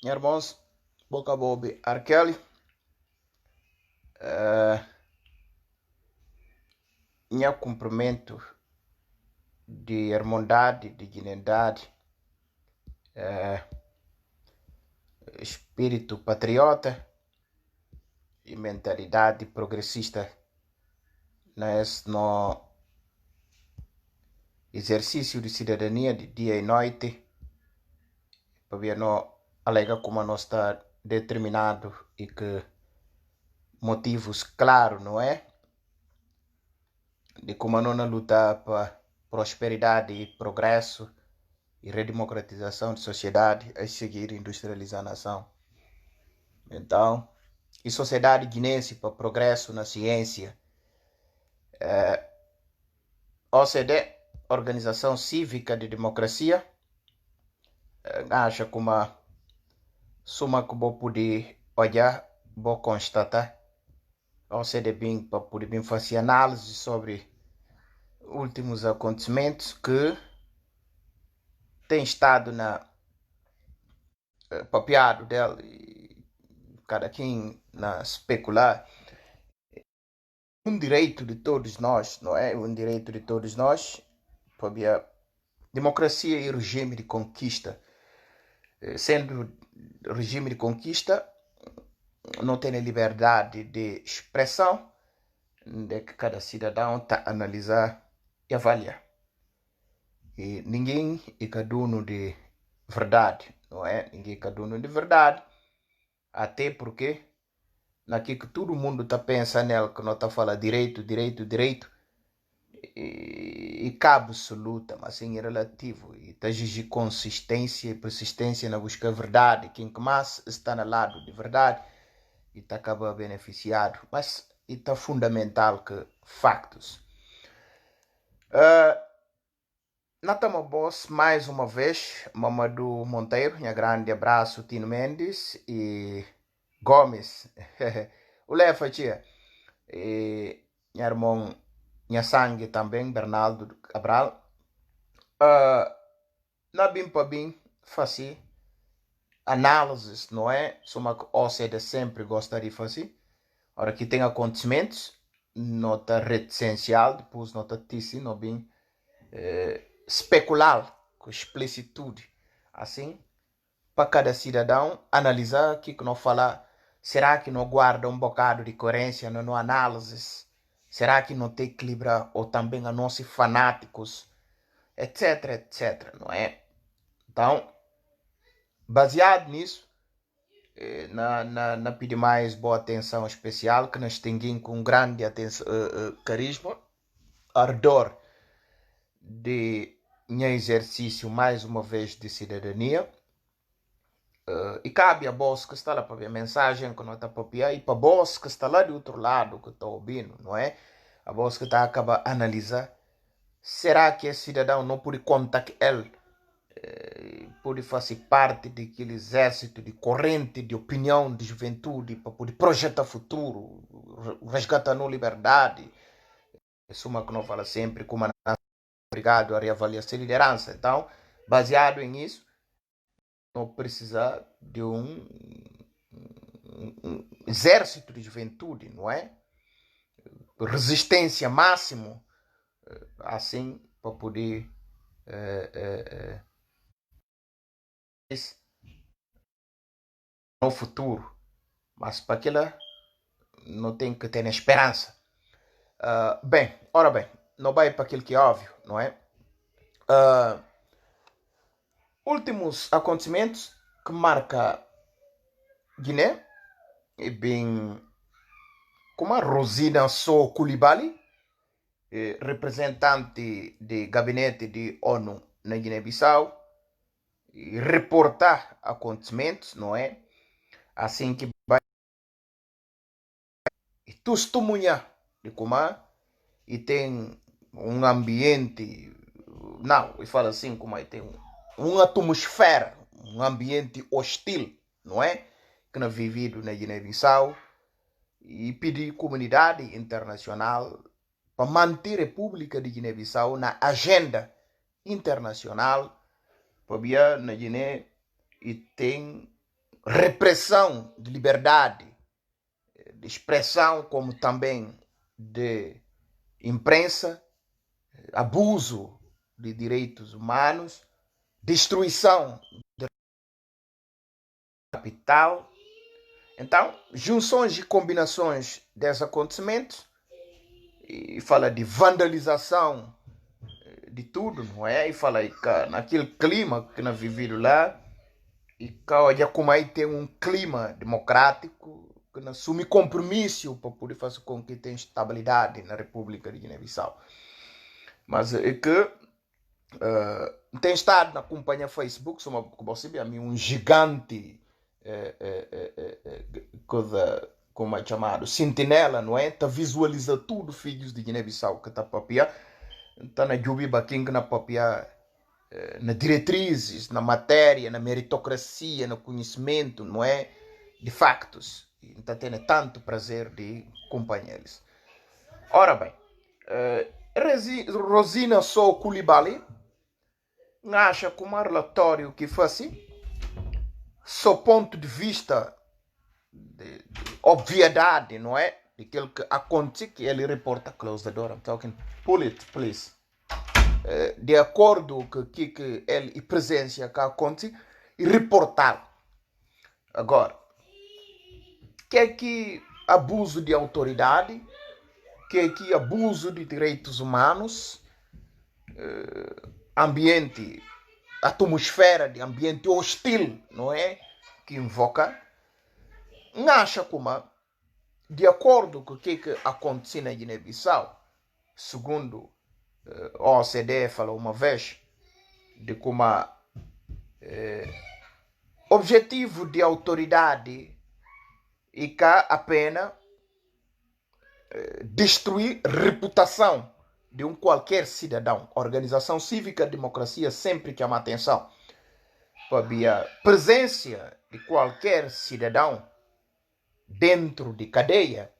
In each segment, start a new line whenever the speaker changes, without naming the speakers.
Irmãos, boca bobe Arkeli, minha cumprimento de irmandade, de dignidade, espírito patriota e mentalidade progressista nesse no exercício de cidadania de dia e noite, para ver no alega como nós está determinado e que motivos claros, não é? De como não lutar para prosperidade e progresso e redemocratização de sociedade a seguir industrializar a nação. Então, e sociedade guinense para progresso na ciência, OCDE, Organização Cívica de Democracia, acha que uma suma que vou poder olhar, vou constatar, OCDE bem para poder bem fazer análise sobre últimos acontecimentos que tem estado na papeado dela e cada quem na especular direito de todos nós, não é? Um direito de todos nós, para a democracia e regime de conquista. Sendo regime de conquista, não tem liberdade de expressão, de que cada cidadão está a analisar e avaliar. E ninguém é dono de verdade, não é? Ninguém é dono de verdade, até porque naquilo que todo mundo está pensando nela, que não está falando direito, e cabe absoluta, mas assim é relativo. E está exigir consistência e persistência na busca da verdade. Quem que mais está no lado de verdade e está acaba beneficiado. Mas está fundamental que factos. Natama Boss, mais uma vez, Mamadou Monteiro, minha grande abraço, Tino Mendes e Gomes. O Lefa, tia. E minha irmã, minha sangue também, Bernardo Cabral. Na bim para bim, fazer análises, não é? Soma que o OCDE sempre gostaria de fazer. Ora que tem acontecimentos, nota reticêncial, depois nota tisse, não bem especular com explicitude. Assim, para cada cidadão analisar o que não falar. Será que não guarda um bocado de coerência na análise? Será que não tem equilíbrio ou também a nós fanáticos, etc, etc, não é? Então, baseado nisso, na pedir mais boa atenção especial, que nós temos com grande atenção, carisma, ardor de meu exercício mais uma vez de cidadania. E cabe a voz que está lá para ver a mensagem que não está para piar, e para a voz que está lá do outro lado que está ouvindo, não é? A voz que está a acabar analisar. Será que esse cidadão não pode contar que ele pode fazer parte daquele exército de corrente de opinião de juventude para poder projetar futuro, resgatar a liberdade? É uma que não fala sempre como obrigado a reavaliar a liderança. Então, baseado em isso, não precisa de um exército de juventude, não é? Resistência máximo, assim, para poder no futuro. Mas para aquilo não tem que ter esperança. Bem, ora bem, não vai para aquilo que é óbvio, não é? Últimos acontecimentos que marca Guiné, e bem como a Rosina So Coulibaly, representante de gabinete de ONU na Guiné-Bissau, reportar acontecimentos, não é? Assim que vai testemunhar de como e tem um ambiente, não, e fala assim como é, tem uma atmosfera, um ambiente hostil, não é? Que não é vivido na Guiné-Bissau, e pedir à comunidade internacional para manter a República de Guiné-Bissau na agenda internacional, para na Guiné e tem repressão de liberdade de expressão, como também de imprensa, abuso de direitos humanos, destruição de capital. Então, junções e combinações desses acontecimentos, e fala de vandalização de tudo, não é? E fala que naquele clima que nós vivemos lá, e que olha como aí tem um clima democrático, que não assume compromisso para poder fazer com que tenha estabilidade na República de Guiné-Bissau. Mas é que tem estado na companhia Facebook, como você vê, a mim um gigante coisa, como é chamado, sentinela, não é? Está visualiza tudo, filhos de Guiné-Bissau, que está papia, está na Jubiba King, na papia, na diretrizes, na matéria, na meritocracia, no conhecimento, não é? De factos. Está tendo tanto prazer de acompanhá-los. Ora bem, Rosina Sow Coulibaly acha que um relatório que foi assim, sob ponto de vista de obviedade, não é? Daquilo que acontece, que ele reporta, close the door, I'm talking, pull it, please. De acordo com o que ele e presença que acontece, e reportar. Agora, que é que abuso de autoridade, que é que abuso de direitos humanos, ambiente, atmosfera de ambiente hostil, não é? Que invoca, acha como, de acordo com o que acontece na Guiné-Bissau, segundo a OCDE falou uma vez, de como objetivo de autoridade e cá apenas destruir reputação de um qualquer cidadão. A organização cívica democracia sempre chama atenção para a presença de qualquer cidadão dentro de cadeia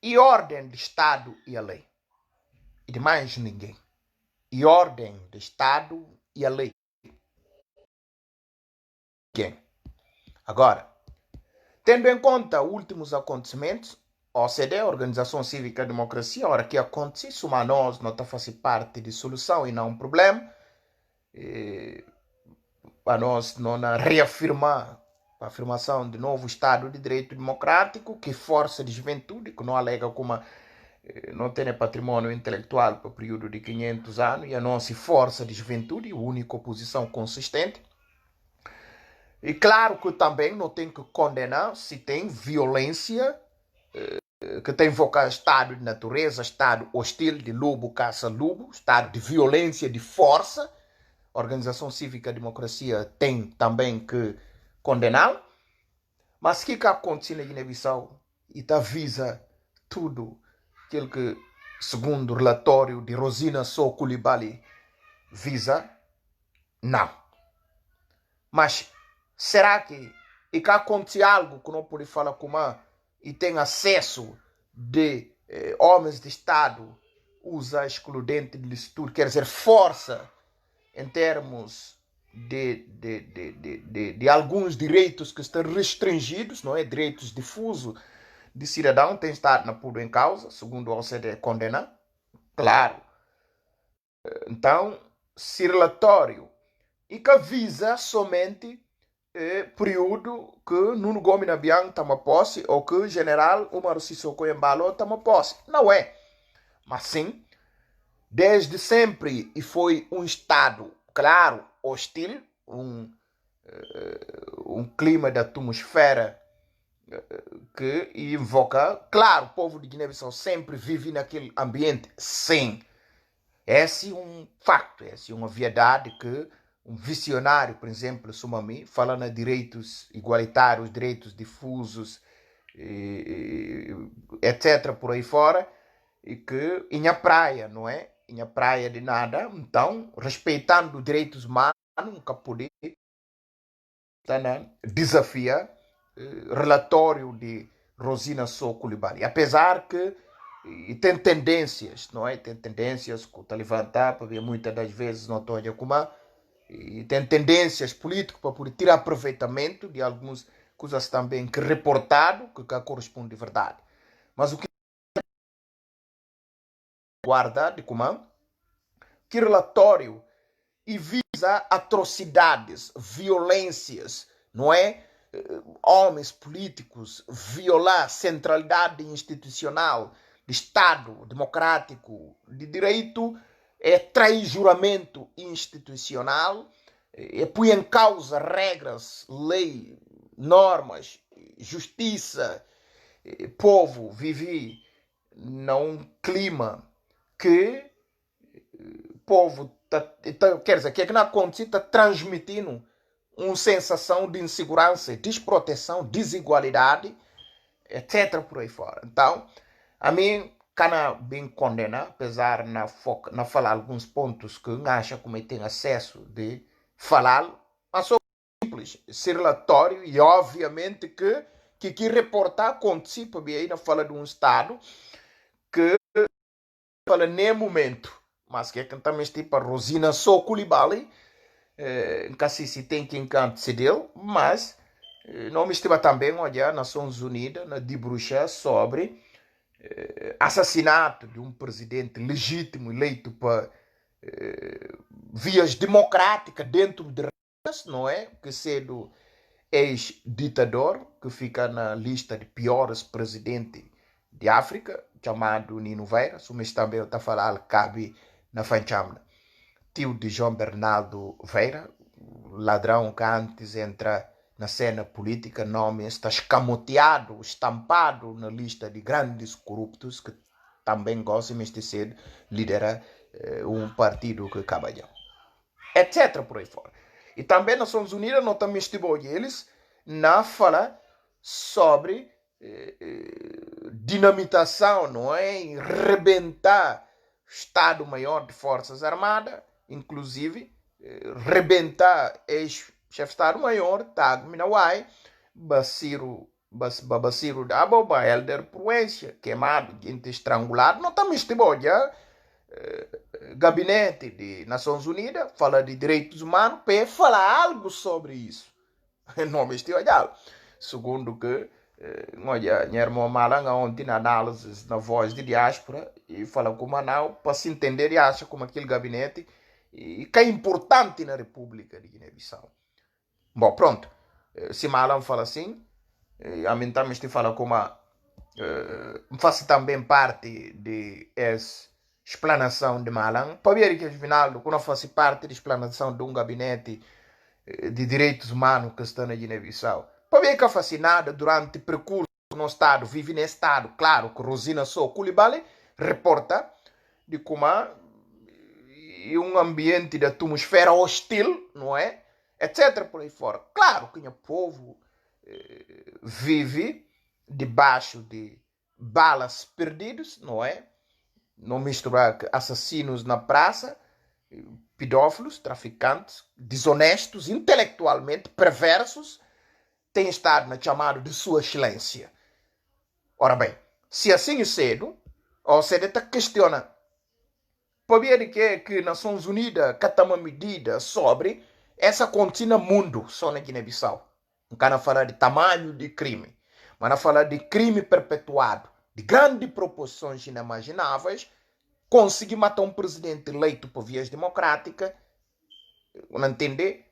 e ordem de Estado e a lei. E de mais ninguém. E ordem de Estado e a lei. Agora, tendo em conta últimos acontecimentos, a OCDE, Organização Cívica e Democracia, a hora que acontece, isso a nós não está fazendo parte de solução e não um problema, para nós não reafirmar a afirmação de novo Estado de Direito Democrático, que força de juventude, que não alega como não tem patrimônio intelectual para o período de 500 anos, e a nossa força de juventude, a única oposição consistente. E claro que também não tem que condenar se tem violência que tem invocado estado de natureza, estado hostil de lobo, caça-lobo, estado de violência, de força. A Organização Cívica e Democracia tem também que condená-lo. Mas o que acontece na Guiné-Bissau? E está visa tudo aquilo que, segundo o relatório de Rosina Sow Coulibaly, visa? Não. Mas será que acontece algo que não pode falar com e tem acesso de homens de Estado, usa excludente de licitude, quer dizer, força em termos de alguns direitos que estão restringidos, não é? Direitos difusos de cidadão tem estado na pura em causa, segundo a OCDE condena, claro. Então, se relatório e que visa somente período que Nuno Gomes Nabiang toma posse ou que o general Umaru Sissoko Embalo toma posse. Não é. Mas sim, desde sempre, e foi um Estado, claro, hostil, um clima de atmosfera que invoca, claro, o povo de Guiné-Bissau sempre vive naquele ambiente, sim. Esse é um facto, essa é uma verdade que um visionário, por exemplo, Sumami, fala de direitos igualitários, direitos difusos, etc., por aí fora, e que em a praia, não é? Em a praia de nada, então, respeitando os direitos humanos, nunca poder desafia relatório de Rosina Sow Coulibaly. Apesar que tem tendências, não é? Tem tendências que está levantar, porque muitas das vezes não estou a como e tem tendências políticas para poder tirar aproveitamento de algumas coisas também que reportado que corresponde de verdade. Mas o que guarda de comando, que relatório e visa atrocidades, violências, não é? Homens políticos violar a centralidade institucional de Estado democrático de direito, é trair juramento institucional, é põe em causa regras, lei, normas, justiça. Povo vive num clima que o povo quer dizer, que é que não acontece, está transmitindo uma sensação de insegurança, desproteção, desigualdade, etc. por aí fora. Então, a mim, cana bem condena, apesar na falar alguns pontos que acha que tem acesso de falar, mas só simples, esse relatório, e obviamente que reportar acontece, porque aí na fala de um Estado que fala nem momento, mas que é que também tipo a Rosina só Coulibaly, se tem quem cante dele, mas não me estima também olhar Nações Unidas na debruxar sobre assassinato de um presidente legítimo eleito para vias democráticas dentro de regras, não é? Que sendo ex-ditador, que fica na lista de piores presidentes de África, chamado Nino Veira, mas também está a falar cabe na fanchamna. Tio de João Bernardo Veira, ladrão que antes entra na cena política, nome está escamoteado, estampado na lista de grandes corruptos que também gostam de ser lidera um partido que acaba de etc. por aí fora. E também nas Nações Unidas nós também estivemos eles na fala sobre dinamitação, não é? E rebentar o Estado-Maior de Forças Armadas, inclusive rebentar ex-chefe de Estado-Maior, Tag Minawai, Basiru Daboba, Helder Proença, queimado, gente estrangulado, nós também estivemos já gabinete de Nações Unidas, fala de direitos humanos, para falar algo sobre isso. Não me estive olhando. Segundo que, olha, minha irmã Malanga ontem na análise na voz de diáspora, e fala com o Manau, para se entender e acha como aquele gabinete, e que é importante na República de Guiné-Bissau. Bom, pronto. Se Malan fala assim, a mim também estive falando como faço também parte de essa explanação de Malan. Para ver que, afinal, quando eu faço parte da explanação de um gabinete de direitos humanos que está na Guiné-Bissau, para ver que eu faço nada durante o percurso no Estado, vive nesse Estado, claro, que Rosina Só Coulibaly reporta de como e um ambiente de atmosfera hostil, não é? Etc. por aí fora. Claro que o povo vive debaixo de balas perdidas, não é? Não misturar assassinos na praça, pedófilos, traficantes, desonestos, intelectualmente perversos, têm estado na chamada de sua excelência. Ora bem, se assim é cedo, ou seja, questiona por ver que Nações Unidas cata uma medida sobre essa contínua mundo só na Guiné-Bissau. Não quero falar de tamanho de crime, mas não falar de crime perpetuado, de grandes proporções inimagináveis, conseguir matar um presidente eleito por vias democráticas, não entender?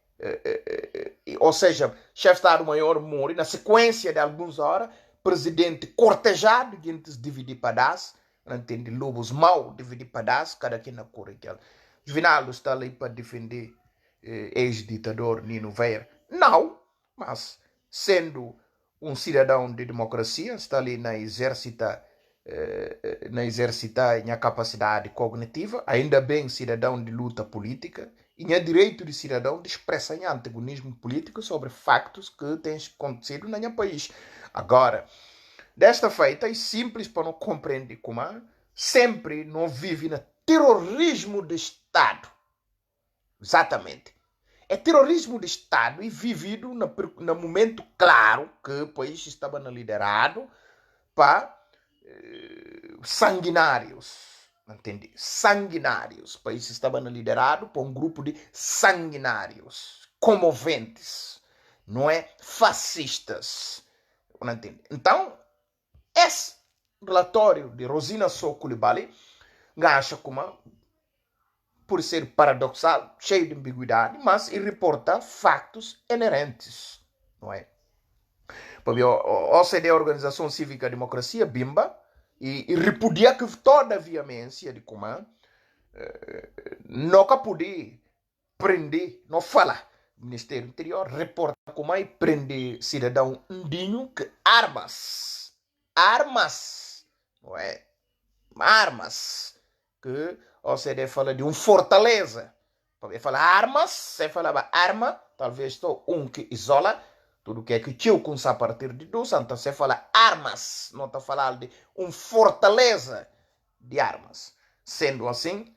Ou seja, chefe de Estado-Maior morre, na sequência de algumas horas, presidente cortejado, gente dividir pedaços, não entende? Lobos mau, dividir pedaços, cada quem na cor aquela. Juvenal está ali para defender ex-ditador Nino Veira. Não, mas sendo um cidadão de democracia, está ali na exercitar a capacidade cognitiva, ainda bem cidadão de luta política, e é direito de cidadão de expressar antagonismo político sobre factos que têm acontecido no nosso país. Agora, desta feita, é simples para não compreender como sempre não vive no terrorismo de Estado. Exatamente. É terrorismo de Estado e vivido no momento claro que o país estava liderado para sanguinários, entende? Sanguinários. O país estava liderado por um grupo de sanguinários, comoventes, não é? Fascistas. Não entende? Então, esse relatório de Rosina Sow Coulibaly acha como, por ser paradoxal, cheio de ambiguidade, mas ele reporta factos inerentes, não é? Porque a OCDE, a Organização Cívica e Democracia, BIMBA, e repudia que toda a veemência de como nunca podia prender, não fala. O Ministério do Interior reporta como aí prende cidadão indinho que armas, não é? Armas, que a OCDE fala de fortaleza. Porque fala armas, você falava arma, talvez estou que isola, tudo que é que tio com a partir de duas, então você fala armas, não está falando de fortaleza de armas. Sendo assim,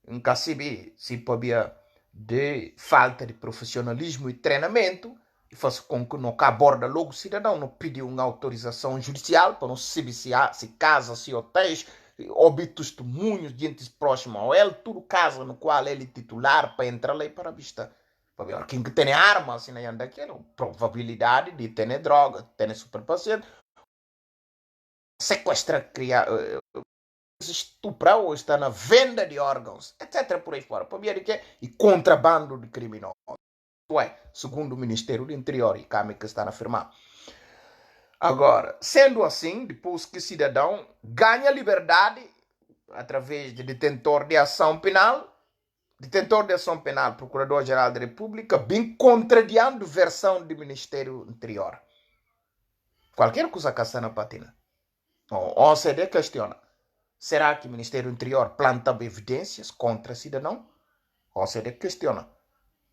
nunca se podia de falta de profissionalismo e treinamento, e faz com que não aborda logo o cidadão, não pediu uma autorização judicial para não saber se casa, se hotéis, ouvir testemunhos, gente próxima a ele, tudo caso no qual ele é titular para entrar lá e para a vista. Para ver quem que tem arma, assim, não anda aquilo, probabilidade de ter droga, ter superpaciente, sequestrar, criar, estuprar ou estar na venda de órgãos, etc. por aí fora. Para ver que e contrabando de criminosos. Ué, segundo o Ministério do Interior, e Kami que está a afirmar. Agora, sendo assim, depois que o cidadão ganha liberdade através de detentor de ação penal, Procurador-Geral da República, bem contrariando versão do Ministério do Interior. Qualquer coisa que está na patina. A OCDE questiona. Será que o Ministério do Interior planta evidências contra o cidadão? A OCDE questiona.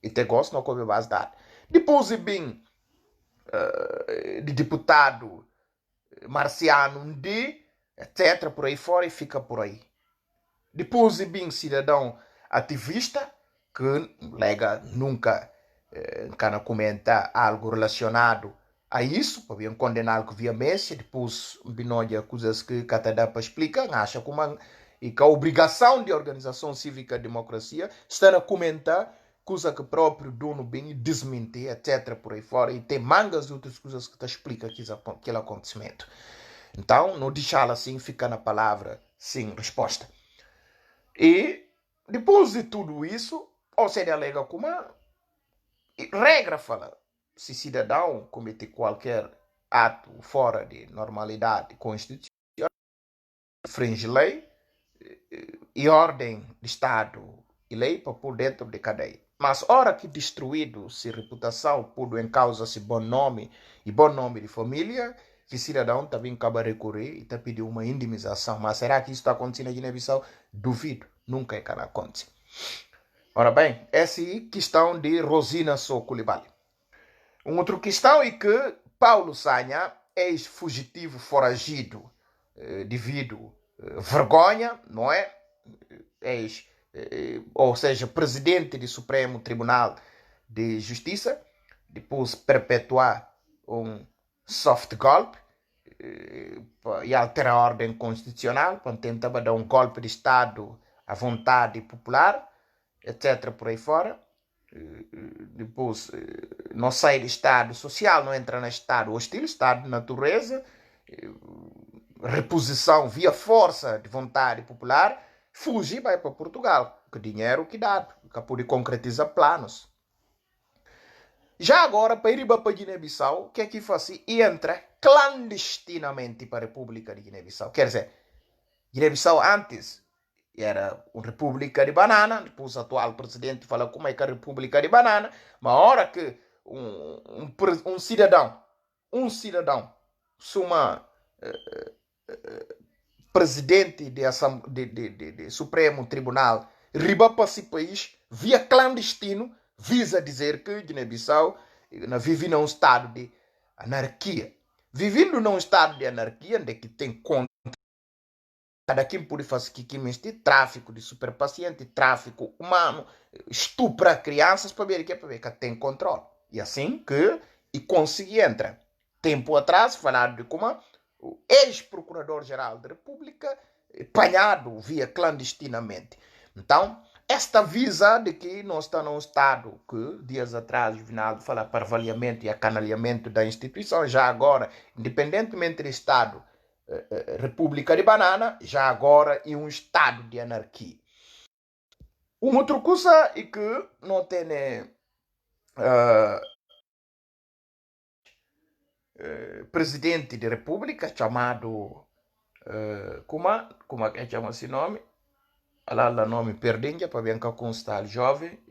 E te gosto não come base dada. Depois bem de deputado marciano de etc. por aí fora e fica por aí. Depois bem cidadão ativista que lega nunca cana comenta algo relacionado a isso, para vir condenar que via Messi, depois binódia coisas que cada dá para explicar, acha como e que a obrigação de organização cívica e democracia está a comentar coisa que o próprio dono bem desmentir, etc. por aí fora, e tem mangas de outras coisas que te explica aquele acontecimento. Então, não deixá-la assim, fica na palavra sem resposta. E, depois de tudo isso, a OCDE alega como regra fala, se cidadão cometer qualquer ato fora de normalidade constitucional, infringe lei e ordem de Estado e lei para pôr dentro de cadeia. Mas, hora que destruído se reputação, pondo em causa se bom nome e bom nome de família, que cidadão também acaba recorrer e está pedindo uma indemnização. Mas será que isso está acontecendo na Guiné-Bissau? Duvido. Nunca é que não acontece. Ora bem, essa é a questão de Rosina Sow Coulibaly. Uma outra questão é que Paulo Sanha, ex-fugitivo foragido devido vergonha, não é? Ou seja, presidente do Supremo Tribunal de Justiça, depois perpetuar um soft golpe e alterar a ordem constitucional, para tentar dar um golpe de Estado à vontade popular, etc. por aí fora. Depois não sai do Estado social, não entra no Estado hostil, Estado de natureza, reposição via força de vontade popular, fuge e vai para Portugal, que dinheiro que dá, que pode concretizar planos. Já agora, para ir para Guiné-Bissau, o que é que faz? Entra clandestinamente para a República de Guiné-Bissau. Quer dizer, Guiné-Bissau antes era uma república de banana, depois o atual presidente fala como é que é a república de banana, mas a hora que um cidadão, suma presidente de Supremo Tribunal, riba para esse país, via clandestino, visa dizer que Guiné-Bissau vive num estado de anarquia. Vivendo num estado de anarquia, onde que tem conta cada quem pode fazer que tráfico de superpaciente, tráfico humano, estupra crianças para ver que tem controle. E assim que consegui entrar. Tempo atrás, falaram de como o ex-procurador-geral da República apanhado via clandestinamente. Então, esta visa de que nós está num estado que, dias atrás, o Vinaldo fala para avaliamento e acanalhamento da instituição, já agora, independentemente do estado, República de Banana, já agora em um estado de anarquia. Uma outra coisa é que não tem presidente da República chamado como é que chama esse nome? Lá nome perdinha para bem que constar jovem.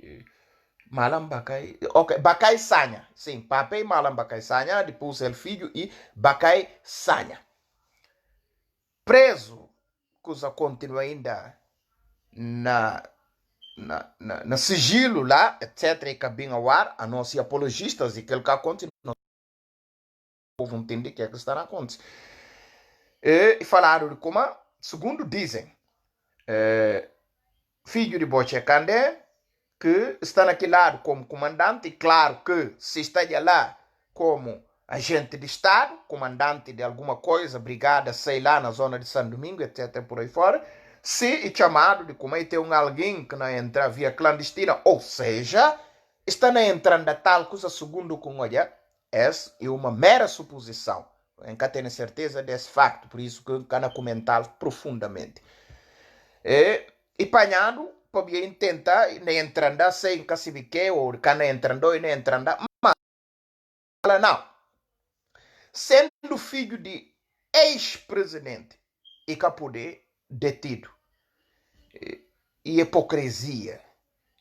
Malam Bakai. Ok, Bakai Sanha. Sim, papai Malam Bakai Sanha, depois o filho e Bakai Sanha. Preso, coisa continua ainda na sigilo lá, etc. E cabinho ao ar, a nós apologistas e aquele que continua. O povo entende o que é que está na conta. E falaram de como, segundo dizem, filho de Boche Candé, que está naquele lado como comandante, e claro que se está lá como agente de Estado, comandante de alguma coisa, brigada, sei lá, na zona de São Domingo, etc., por aí fora, se é chamado de como é ter alguém que não entra via clandestina, ou seja, está na entrando tal coisa, segundo como olha, é uma mera suposição. Eu nunca tenho certeza desse facto, por isso que eu quero comentar profundamente. E panhado, podia tentar, nem entrando sem cacique, ou cana entrando e nem entrando, mas não. Sendo filho de ex-presidente e poder detido. E hipocrisia.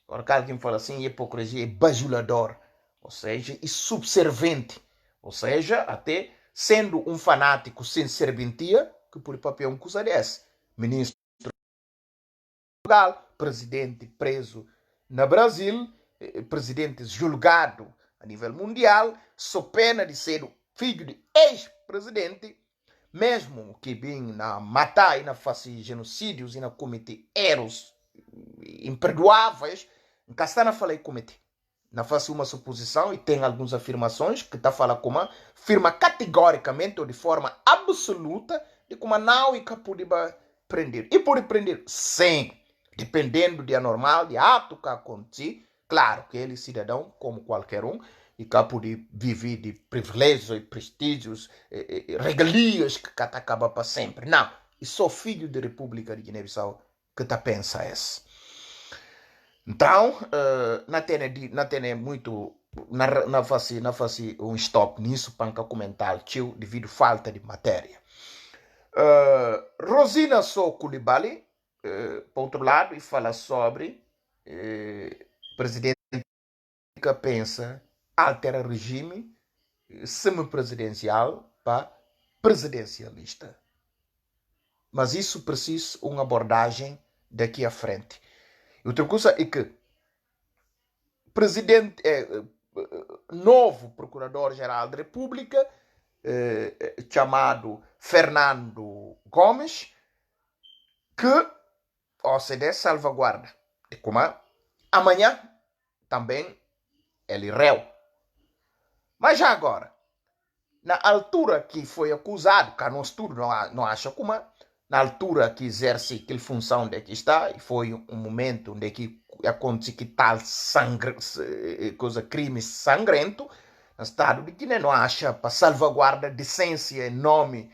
Agora, alguém fala assim, hipocrisia é bajulador, ou seja, e subservente. Ou seja, até sendo um fanático sem serventia, que por papel um coisa desse. Ministro presidente preso no Brasil, presidente julgado a nível mundial, sob pena de ser o filho de ex-presidente, mesmo que vem na matar e na fazer genocídios e na cometer erros imperdoáveis, nunca está na falei cometer. Na fazer uma suposição e tem algumas afirmações que está falando como afirma categoricamente ou de forma absoluta de como não e que pode prender. E pode prender, sim, dependendo de anormal, de ato que acontece, claro que ele é cidadão como qualquer um, e que pode viver de privilégios e prestígios, regalias que acaba para sempre. Não, e sou filho da República de Guiné-Bissau que está pensa esse. Então, não tem muito, não faço um stop nisso para comentar devido à falta de matéria. Rosina Sow Coulibaly, por outro lado, e fala sobre presidente que pensa altera regime semipresidencial para presidencialista. Mas isso precisa uma abordagem daqui à frente. Outra coisa é que presidente, novo procurador-geral da República, chamado Fernando Gomes, que a OCDE salvaguarda. E como amanhã também ele réu. Mas já agora, na altura que foi acusado, que nós tudo não acha como, na altura que exerce aquela função onde que está, e foi um momento onde que aconteceu que tal crime sangrento, no estado de Guiné não acha para salvaguarda decência em nome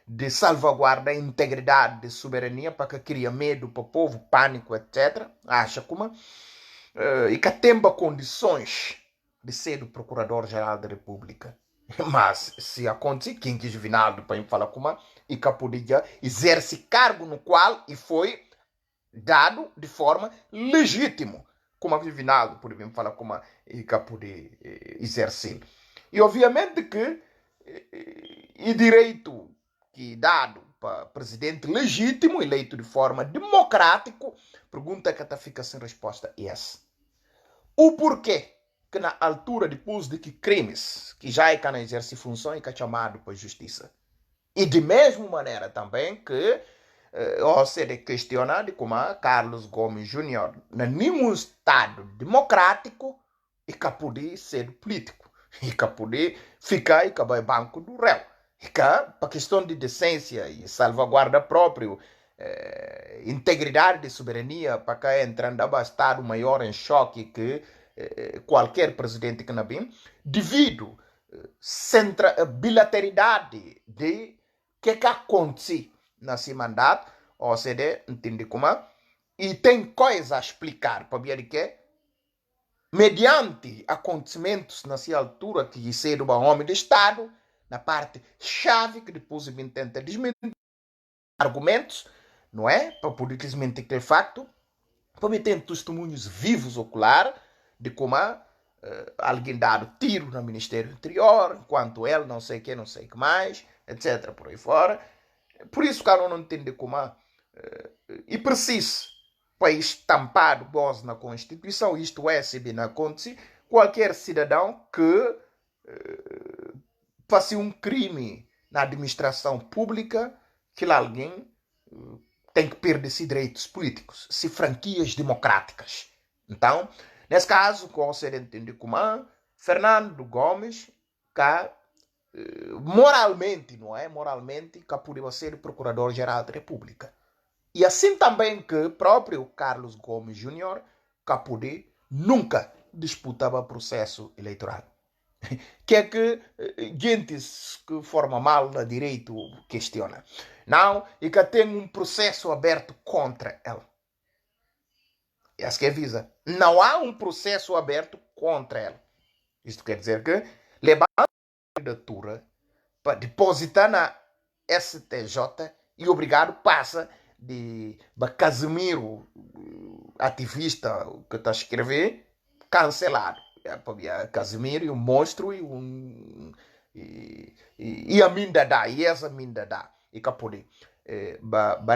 de salvaguarda integridade de soberania para que cria medo para o povo, pânico, etc. Acha como e que tem condições de ser o Procurador-Geral da República. Mas se acontecer, quem quis Vinaldo para falar como e que podia exerce cargo no qual e foi dado de forma legítima, como a Vinaldo por falar como e que poder exercer. E obviamente que e direito que dado para presidente legítimo, eleito de forma democrática, pergunta que fica sem resposta é essa. O porquê que na altura, depois de que crimes, que já é que não exerce função e que é chamado para a justiça. E de mesma maneira também que se questiona de como Carlos Gomes Júnior, em nenhum estado democrático, e que pode ser político, e que pode ficar e acabar banco do réu. E que, para questão de decência e salvaguarda próprio, integridade de soberania para cá entrando a Estado maior em choque que qualquer presidente que não vem, devido bilateralidade de que acontece nesse mandato, ou seja, entende como e tem coisa a explicar para ver que mediante acontecimentos nessa altura que ser um homem de Estado, na parte chave que depois ele tenta desmentir argumentos, não é? Para poder desmentir aquele facto, para ter testemunhos vivos ocular de como alguém dado tiro no Ministério Interior, enquanto ele não sei o que mais, etc. por aí fora. Por isso, cara, não entende como e preciso país estampado voz na Constituição, isto é, se bem acontece, qualquer cidadão que faça um crime na administração pública, que alguém tem que perder-se direitos políticos, se franquias democráticas. Então, nesse caso, qual seria entendido como Fernando Gomes, que moralmente, não é? Moralmente, que poderia ser Procurador-Geral da República. E assim também que o próprio Carlos Gomes Júnior, que poder nunca disputava processo eleitoral. Que é que gente que forma mal no direito questiona. Não, e que tem um processo aberto contra ele. Essa que avisa. Não há um processo aberto contra ele. Isto quer dizer que levar a candidatura para depositar na STJ e obrigado passa de Casimiro, ativista que está a escrever, cancelado. Casimiro e um monstro e a Mindadá, e essa Mindadá. E capode.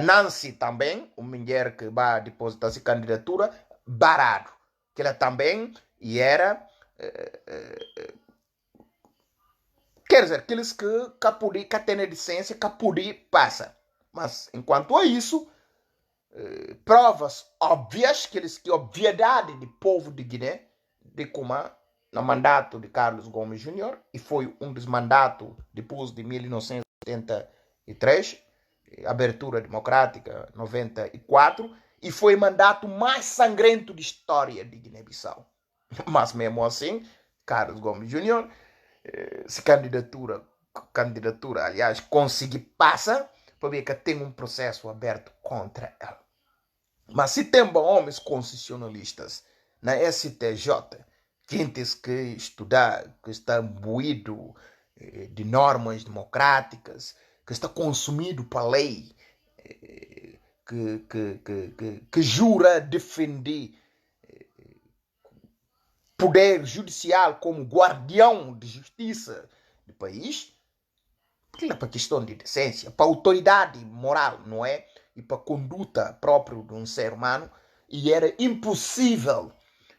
Nancy também, uma mulher que vai depositar essa candidatura, barado. Que ela também e era. Quer dizer, aqueles que têm licença, que passa. Mas, enquanto a isso, provas óbvias, que obviedade do povo de Guiné, de como no mandato de Carlos Gomes Júnior, e foi um dos mandatos depois de 1973, abertura democrática 94, e foi o mandato mais sangrento da história de Guiné-Bissau. Mas mesmo assim, Carlos Gomes Júnior, se candidatura, aliás, conseguir passar, para ver que tem um processo aberto contra ela. Mas se tem homens constitucionalistas na STJ, gente que estudar, que está imbuído de normas democráticas, que está consumido pela lei, que jura defender poder judicial como guardião de justiça do país, aquilo é para questão de decência, para autoridade moral, não é? E para conduta própria de um ser humano, e era impossível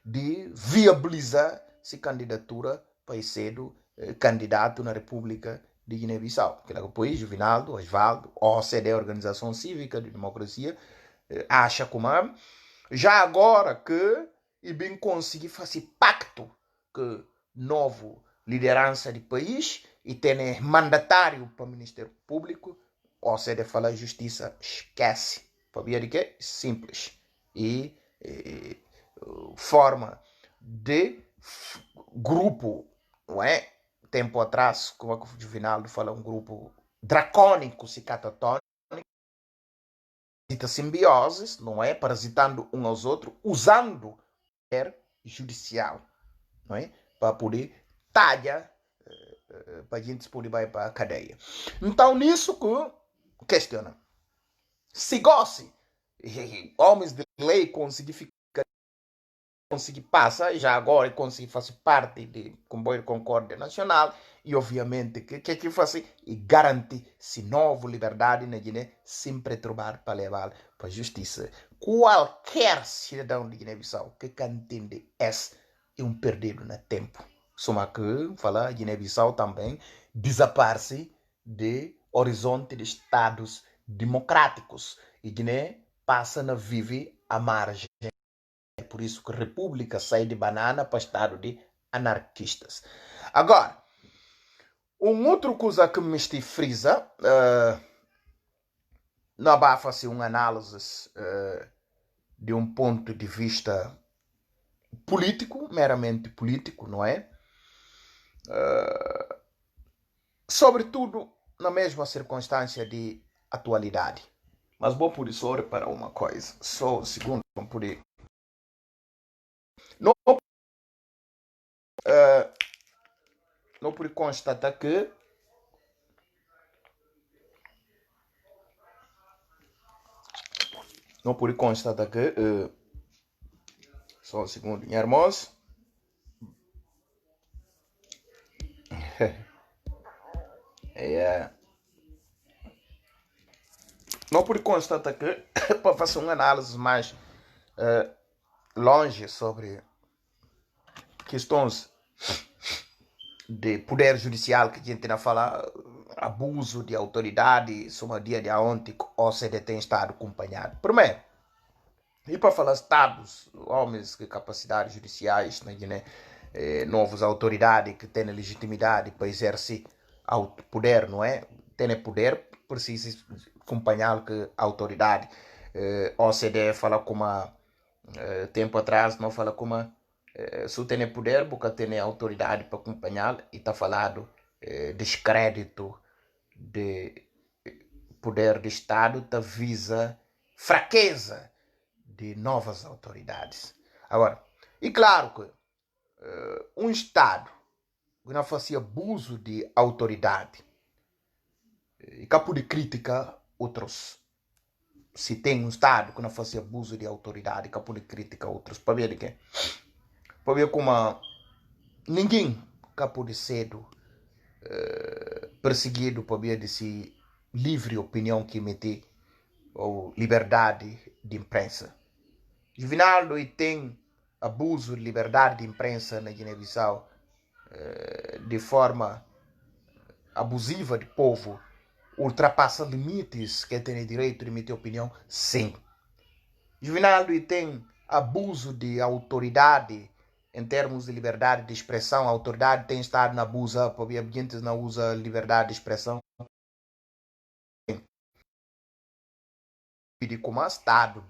de viabilizar essa candidatura para ser candidato na República de Guiné-Bissau. Que depois, Juvinaldo, Osvaldo, OCDE, Organização Cívica de Democracia, acha como já agora que e bem conseguir fazer pacto que novo liderança do país e ter mandatário para o Ministério Público, ou seja, falar justiça, esquece. Para ver que é simples. E forma de grupo, não é? Tempo atrás, como o Juvinaldo fala, um grupo dracônico, cicatatônico, simbioses, não é? Parasitando um aos outros, usando judicial, não é? Para poder talhar, para a gente poder ir para a cadeia. Então, nisso que questiona. Se goste, homens de lei conseguir passar, já agora conseguir fazer parte de comboio de concórdia nacional, e obviamente que fazer e garantir se nova liberdade na Guiné, sempre trovar para levar para a justiça. Qualquer cidadão de Guiné-Bissau que entende é um perdido no tempo. Só que falar Guiné-Bissau também desaparece de horizonte de estados democráticos. E Guiné passa a viver à margem. É por isso que a República sai de banana para estado de anarquistas. Agora, outra coisa que me frisa, não vai fazer uma análise de um ponto de vista político, meramente político, não é? Sobretudo na mesma circunstância de atualidade. Mas vou por isso para uma coisa. Só um segundo, vou por aí. Não, não por constatar que só um segundo, minha irmãos. Não por constatar que para fazer uma análise mais longe sobre questões de poder judicial que a gente não fala, abuso de autoridade, soma dia de ontem, que o OCDE tem estado acompanhado. Primeiro, e para falar estados, homens de capacidades judiciais, né, novas autoridades que têm legitimidade para exercer o poder, não é? Tem poder, precisa acompanhar que a autoridade. OCDE fala como tempo atrás, não fala como se tem poder, porque tem autoridade para acompanhar e está falando descrédito de poder de Estado, está visa fraqueza de novas autoridades. Agora, e claro que um Estado que não fazia abuso de autoridade e capo de crítica outros. Se tem um Estado que não fazia abuso de autoridade, capo de crítica outros. Para ver de quê? Para ver como ninguém capo de cedo perseguido para ver de si livre opinião que emite ou liberdade de imprensa. Juvenaldo e tem abuso de liberdade de imprensa na Guiné-Bissau de forma abusiva de povo, ultrapassa limites que tem direito de emitir opinião, sim. Juvenaldo e tem abuso de autoridade em termos de liberdade de expressão. A autoridade tem estado na abusa, porque a não usa liberdade de expressão. De como o Estado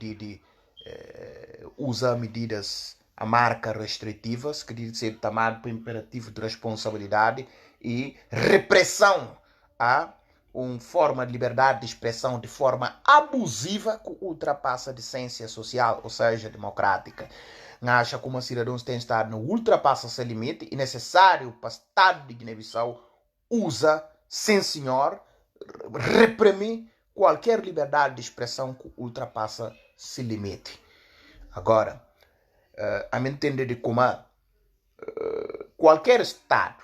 usa medidas a marca restritivas que devem ser tomadas por imperativo de responsabilidade e repressão a uma forma de liberdade de expressão de forma abusiva que ultrapassa a decência social, ou seja, democrática. Acha como os cidadãos têm estado no ultrapassa seu limite e necessário para o Estado de Guiné-Bissau usa, sim senhor, reprimir qualquer liberdade de expressão que ultrapassa esse limite. Agora, a me entender de como qualquer Estado,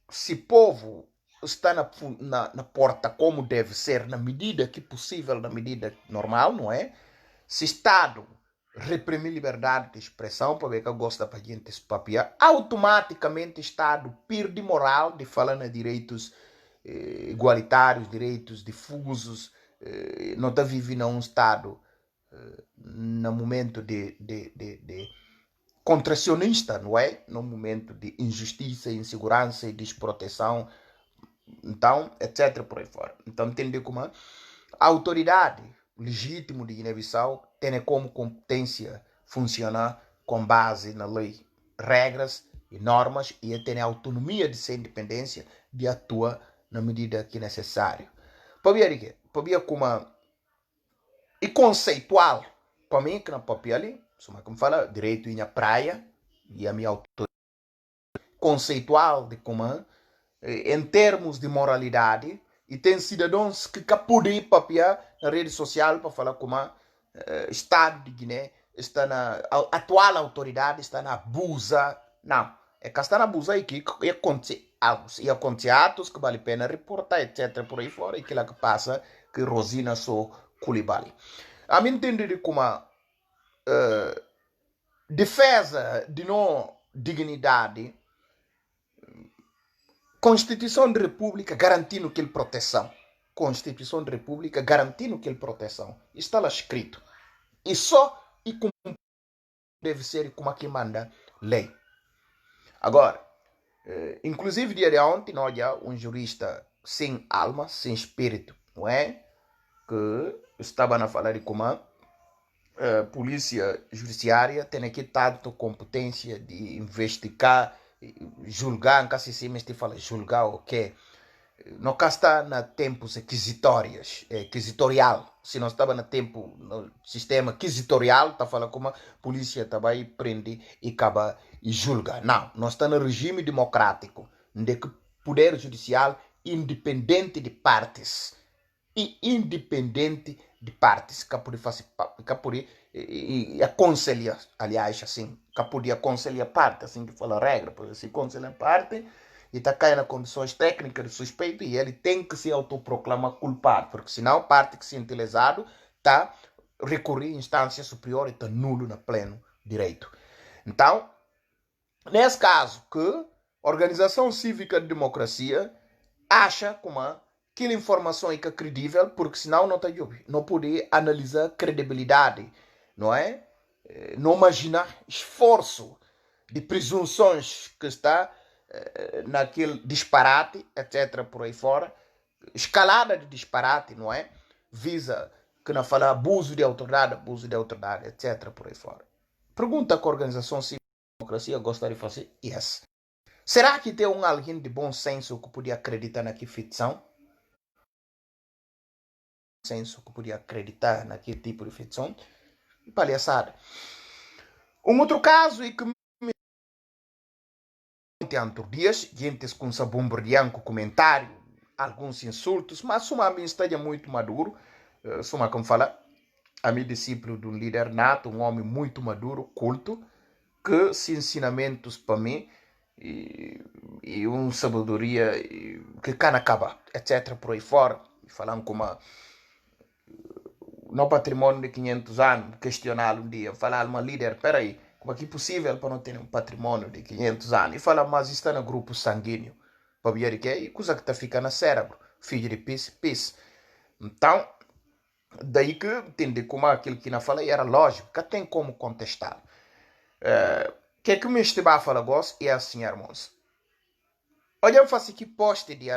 se o povo está na porta como deve ser, na medida que possível, na medida normal, não é? Se o Estado reprimir liberdade de expressão, para ver que gosta para gente se papiar, automaticamente o Estado perde moral de falar de direitos igualitários, direitos difusos, não está vivendo um Estado no momento de contracionista, não é? No momento de injustiça, insegurança e desproteção, então, etc. por aí fora. Então, entender como a autoridade legítima de Guiné-Bissau tem como competência funcionar com base na lei, regras e normas e tem a autonomia de ser independência de atuar na medida que é necessário. Para ver como e conceitual, para mim que na papel ali, como fala, direito em a praia e a minha autoridade conceitual de como em termos de moralidade e tem cidadãos que podem papiar na rede social para falar como Estado de Guiné está na a atual autoridade está na abusa. Não, é que está na abusa e que acontece atos que vale a pena reportar, etc. por aí fora e que lá que passa que Rosina sou Coulibaly. A mim entender como defesa de não dignidade, Constituição de República garantindo aquele proteção. Constituição de República garantindo aquele proteção. Está lá escrito. E só e como deve ser como aqui manda lei. Agora, inclusive dia de ontem, nós um jurista sem alma, sem espírito, não é? que estava a falar de como a polícia judiciária tem aqui tanto competência de investigar, julgar, em caso assim, mas te fala julgar o quê? Não cá está na tempos quisitorial. Se não estava no tempo, no sistema quisitorial, está falando como a polícia também prende e acaba e julga. Não, nós estamos no regime democrático, onde que o poder judicial independente de partes e independente de partes, que pode fazer, que pode e aconselhar, aliás, assim, que pode aconselhar parte, assim que fala a regra, pode se aconselhar parte e está caindo nas condições técnicas de suspeito e ele tem que se autoproclamar culpado, porque senão a parte que se sente lesado está recorrer à instância superior e está nulo no pleno direito. Então, nesse caso que a Organização Cívica de Democracia acha como aquela informação é credível, porque senão não, não pode analisar credibilidade, não é? Não imaginar esforço de presunções que está naquele disparate, etc., por aí fora, escalada de disparate, não é? Visa que não fala abuso de autoridade, etc., por aí fora. Pergunta que a Organização Civil de Democracia gostaria de fazer? Yes. Será que tem alguém de bom senso que podia acreditar naquela ficção? Senso que podia acreditar naquele tipo de ficção? Palhaçada. Um outro caso é que tantos dias, gente com essa bombardeando com comentário, alguns insultos, mas uma mim esteja muito maduro, suma como fala, a meu discípulo de um líder nato, um homem muito maduro, culto, que se ensinamentos para mim e uma sabedoria que can acaba, etc. por aí fora, falando como no patrimônio de 500 anos, questioná-lo um dia, falar uma líder, peraí, como é que é possível para não ter um patrimônio de 500 anos? E fala, mas está no grupo sanguíneo, para ver que é coisa que está ficando no cérebro, filho de pis. Então, daí que entende como aquilo que não falei era lógico, que tem como contestar. O que é que me estava a falar gosto é assim, irmãos. Olha, eu faço aqui poste de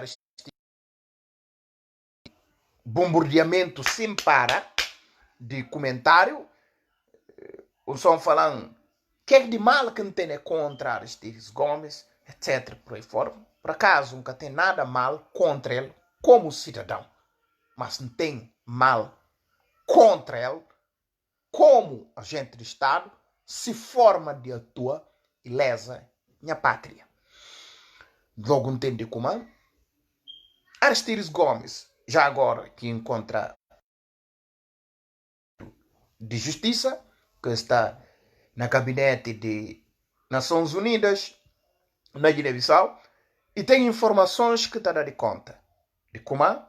bombardeamento sem para de comentário, o som falando que é de mal que não tem contra Aristides Gomes, etc. por aí fora. Por acaso, nunca tem nada mal contra ele como cidadão, mas não tem mal contra ele como agente de Estado, se forma de atua e lesa minha pátria. Logo entende como é? Aristides Gomes, já agora que encontra de Justiça, que está na gabinete de Nações Unidas, na Guiné-Bissau, e tem informações que está a dar conta de como é,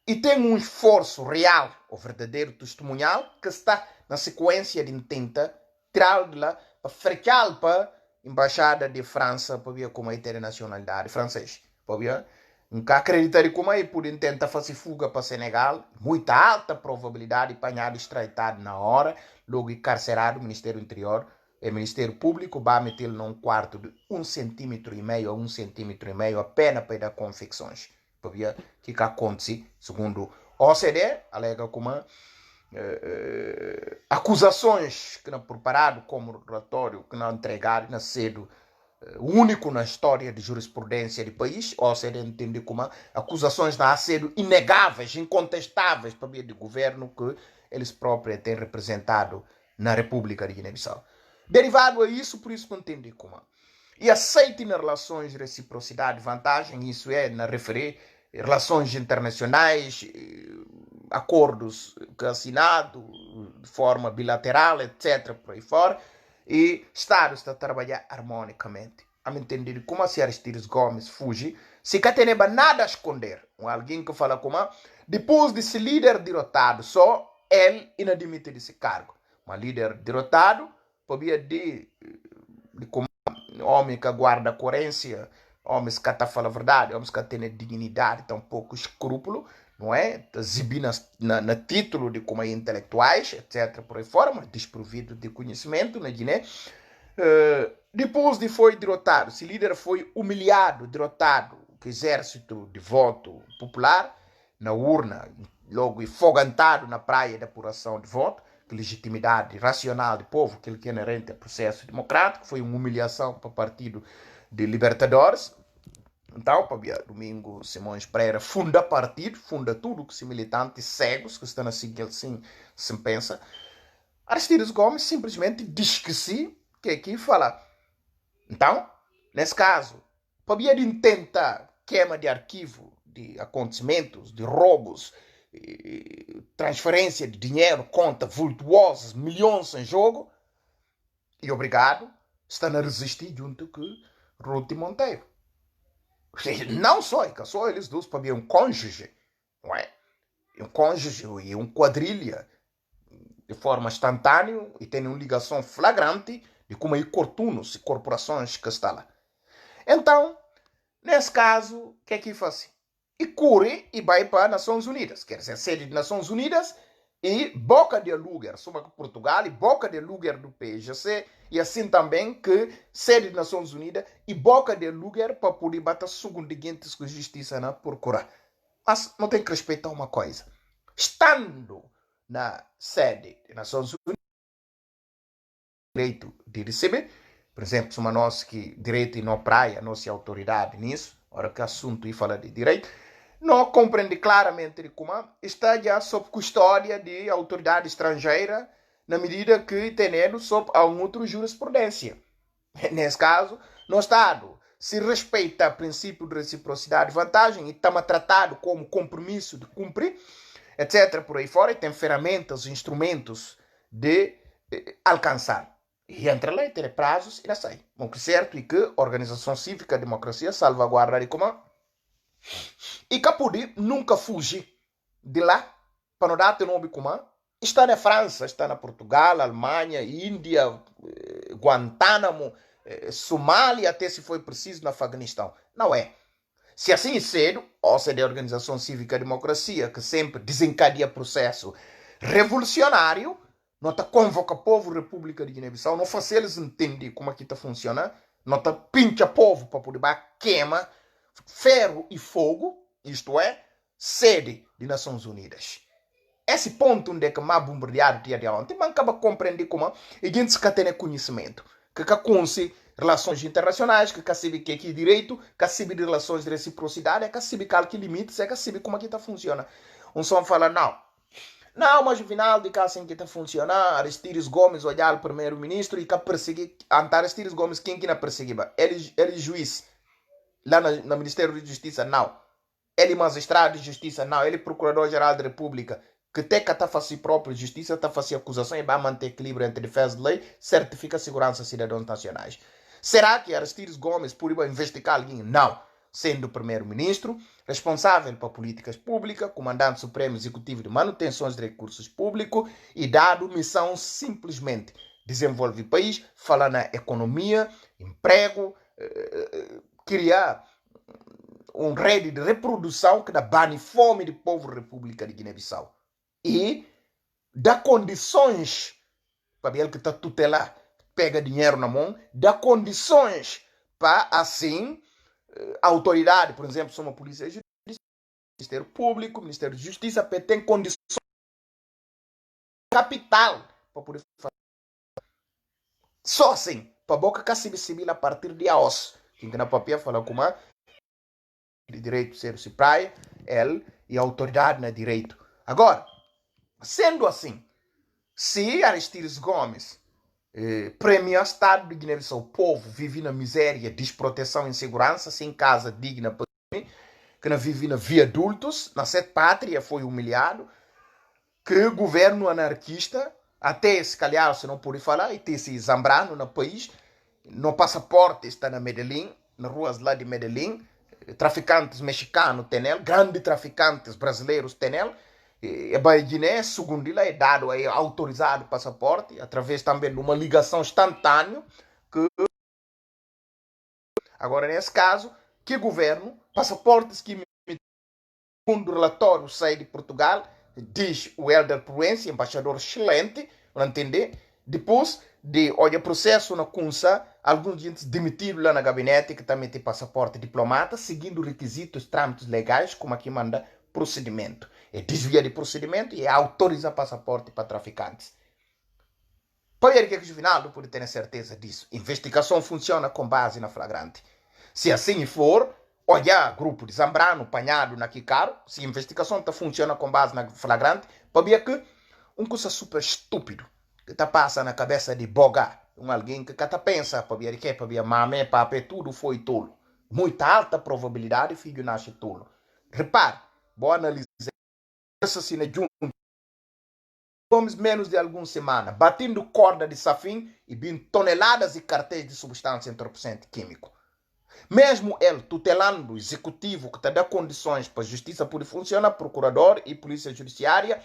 e tem um esforço real, o verdadeiro testemunhal, que está na sequência de tenta tirar de lá para frequar para a Embaixada de França para ver como é ter nacionalidade francesa. Para ver, nunca acreditar como é, podem tentar fazer fuga para Senegal, muita alta probabilidade de apanhar estreitado na hora, logo encarcerado, o Ministério do Interior, o Ministério Público vai metê-lo num quarto de 1,5 centímetro a 1,5 centímetro apenas para dar confecções. Para ver o que acontece, segundo a OCDE, alega como acusações que não preparado como relatório, que não entregado, não cedo, único na história de jurisprudência do país, ou seja, entende como acusações não sendo inegáveis, incontestáveis para o governo que eles próprios têm representado na República de Guiné-Bissau. Derivado a isso, por isso que entende como. E aceitem nas relações de reciprocidade e vantagem, isso é, na referir relações internacionais, acordos que assinado de forma bilateral, etc., por aí fora, e Estado está a trabalhar harmonicamente. A me entender como se Aristides Gomes fuge, se cá tem nada a esconder. Alguém que fala como, depois de ser líder derrotado, só ele inadmite desse cargo. Um líder derrotado, podia de como homem que guarda a coerência, homens que estão falando a verdade, homens que têm dignidade, tão pouco escrúpulo, não é? Exibir na título de como intelectuais, etc., por aí fora, mas desprovido de conhecimento na Guiné. Depois de foi derrotado, esse líder foi humilhado, derrotado, o exército de voto popular, na urna, logo enfogantado na praia de apuração de voto, que legitimidade racional do povo, aquilo que é inerente ao processo democrático, foi uma humilhação para o Partido de Libertadores. Então, para Domingo Simões Pereira funda partido, funda tudo que se militantes cegos, que estão assim, se pensa. Aristides Gomes simplesmente diz que sim, que aqui fala. Então, nesse caso, para tentar queima de arquivo, de acontecimentos, de roubos, transferência de dinheiro, conta vultuosas, milhões em jogo, e obrigado, está a resistir junto com Ruth Monteiro. Não só eles dois, para mim, um cônjuge, não é? Um cônjuge e um quadrilha, de forma instantânea, e tem uma ligação flagrante de como é cortunos e corporações que estão lá. Então, nesse caso, o que é que faz? E cure e vai para as Nações Unidas, quer dizer, sede das Nações Unidas e boca de aluguer, soma com Portugal, e boca de aluguer do PGC, e assim também que sede das Nações Unidas e boca de aluguer para poder bater seguintes com justiça na procurar. Mas não tem que respeitar uma coisa. Estando na sede das Nações Unidas, direito de receber, por exemplo, uma nós que direito e não praia, nossa autoridade nisso, hora que assunto e fala de direito, não compreende claramente de como está já sob custódia de autoridade estrangeira, na medida que tem sob alguma outra jurisprudência. Nesse caso, no Estado se respeita o princípio de reciprocidade e vantagem e está tratado como compromisso de cumprir, etc. Por aí fora, e tem ferramentas, instrumentos de alcançar. E entre lá, tem prazos e lá sai. O que é certo é que a organização cívica, a democracia, salvaguarda de como e que pode nunca fugir de lá para não dar nome como está na França, está na Portugal, Alemanha, Índia, Guantánamo, Somália, até se foi preciso no Afeganistão. Não é. Se assim é cedo, ou seja, a organização cívica democracia, que sempre desencadeia processo revolucionário, não está convoca o povo República de Guiné-Bissau, não faz eles entender como aqui está funcionando, não está pincha povo para poder queima ferro e fogo, isto é, sede de Nações Unidas. Esse ponto onde é que mais bombardeado dia de ontem, mas acaba compreender como a gente se tem conhecimento, que conhece relações internacionais, que sabe que aqui é direito, que sabe de relações de reciprocidade, que sabe que limites, que sabe como aqui está funciona. Um só fala, não, mas o final de cá assim que está funcionando, Aristides Gomes olhar o primeiro-ministro e que perseguir, Aristides Gomes, quem que não perseguiba? Ele juiz. Lá no Ministério de Justiça, não. Ele magistrado de justiça, não. Ele procurador-geral da República, que tem que estar fazendo própria justiça, está fazendo acusação e vai manter equilíbrio entre defesa de lei, certifica a segurança de cidadãos nacionais. Será que Aristides Gomes poderia investigar alguém? Não. Sendo o primeiro-ministro, responsável por políticas públicas, comandante supremo executivo de manutenção de recursos públicos e dado missão simplesmente desenvolver o país, falar na economia, emprego, criar rede de reprodução que dá bane fome do povo da República de Guiné-Bissau. E dá condições para ele que está tutelar, pega dinheiro na mão, dá condições para, assim, a autoridade, por exemplo, são a Polícia Judiciária, Ministério Público, Ministério de Justiça, tem condições capital para poder fazer. Só assim, para a boca que se civil a partir de aos. Quem na papel fala como de direito ser se praia, ele e a autoridade na direito. Agora, sendo assim, se Aristides Gomes premia o Estado de Guiné-Bissau, o povo vive na miséria, desproteção e insegurança, sem casa digna para dormir, que não vive na via adultos, na sede pátria foi humilhado, que o governo anarquista, até se calhar se não pode falar, e ter se zambrano no país, no passaporte está na Medellín, nas ruas lá de Medellín, traficantes mexicanos tem ele, grandes traficantes brasileiros tem ele, e a Guiné, segundo ele, é dado, é autorizado o passaporte, através também de uma ligação instantânea, que agora nesse caso, que governo, passaportes que segundo o relatório sai de Portugal, diz o Helder Pruense, embaixador excelente, não entender, depois de, olha, processo na CUNSA, alguns gente demitidos lá na gabinete, que também tem passaporte diplomata, seguindo requisitos, trâmites legais, como aqui manda procedimento. é desvia de procedimento e é autorizar passaporte para traficantes. Para ver que o Juvinaldo pode ter certeza disso. Investigação funciona com base na flagrante. Se assim for, olhar grupo de Zambrano, panhado na Kikaro, se a investigação funciona com base na flagrante, para ver que coisa super estúpido que está passa na cabeça de Boga, alguém que está pensa, para ver que, para ver mamé, papé, tudo foi tolo. Muita alta probabilidade, filho nasce tolo. Repare, vou analisar assassina junto menos de algumas semanas, batendo corda de safim e bem toneladas e cartéis de substância entorpecente químico. Mesmo ele tutelando o executivo que está dando condições para a justiça poder funcionar, procurador e polícia judiciária,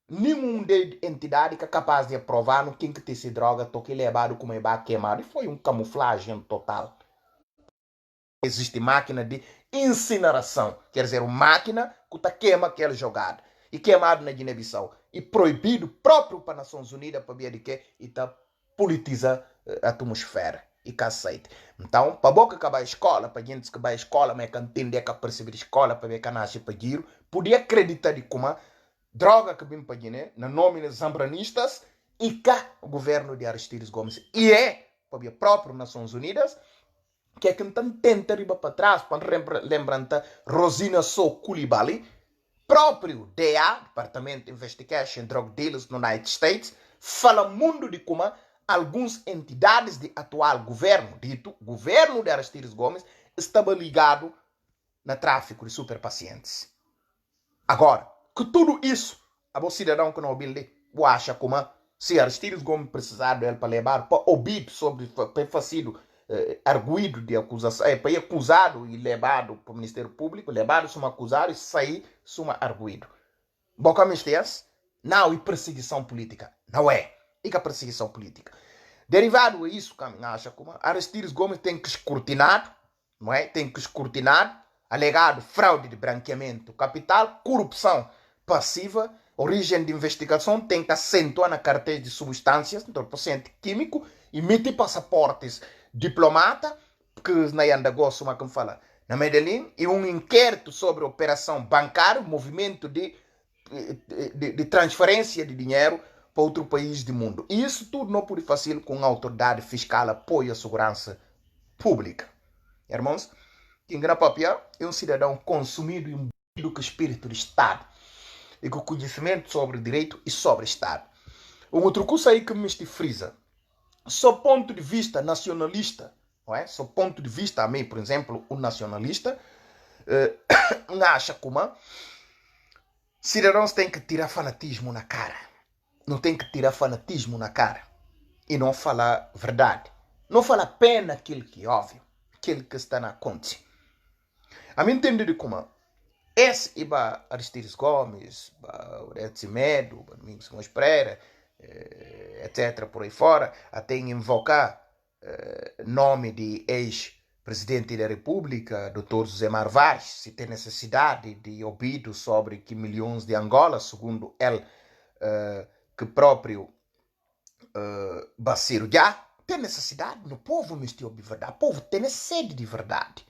nenhum de entidade que é capaz de aprovar no quem que tem esse droga, toque levado como é queimado. E foi camuflagem total. Existe máquina de incineração, quer dizer, uma máquina que está queima aquele jogado. E queimado na Guiné-Bissau. E proibido próprio para as Nações Unidas para ver de que e está politiza a atmosfera. E cacete. Então, para boca que vai à escola, para gente que vai à escola, mas que entende que perceber a escola, para ver que nasce para giro, podia acreditar de como droga que vem para Guiné, na nome dos zambranistas, e cá o governo de Aristides Gomes. E é, para ver próprio Nações Unidas, que é que tenta ir para trás, para lembrar Rosina So Coulibaly, próprio DA, Departamento de Investigation Drug Dealers no United States, fala muito de como algumas entidades do atual governo, dito governo de Aristides Gomes, estavam ligados no tráfico de superpacientes. Agora, que tudo isso, a cidadão que não ouviu, acha como se Aristides Gomes precisar dele para levar para ouvir sobre para sido arguido de acusação, para ir acusado e levado para o Ministério Público, levado como acusado e sair como arguido. Boca mistério, não é perseguição política, não é. E que a perseguição política. Derivado a isso, que acha como Aristides Gomes tem que escrutinar, não é? Tem que escrutinar, alegado fraude de branqueamento capital, corrupção passiva, origem de investigação, tem que acentuar na carteira de substâncias, entorpecente químico, emitir passaportes diplomata, que na Yandagosso, como fala, na Medellín, e inquérito sobre operação bancária, movimento de transferência de dinheiro para outro país do mundo. E isso tudo não pode fazer com a autoridade fiscal apoio à segurança pública. Irmãos, quem ganha papel é cidadão consumido e imbuído com o espírito de Estado e com conhecimento sobre direito e sobre Estado. Outro coisa aí que me frisa, sob ponto de vista nacionalista, não é? Sob ponto de vista, a mim, por exemplo, o nacionalista, acha como cidadãos têm que tirar fanatismo na cara. Não tem que tirar fanatismo na cara e não falar verdade. Não falar apenas aquilo que é óbvio, aquilo que está na conta. A mim entender de como esse iba Aristides Gomes, o Edson Medo, o Domingos Simões Pereira, etc. por aí fora, até invocar nome de ex-presidente da República, Dr. José Marvaz, se tem necessidade de ouvido sobre que milhões de Angola, segundo ele, que próprio Baciro já tem necessidade no povo mistério de verdade. O povo tem sede de verdade.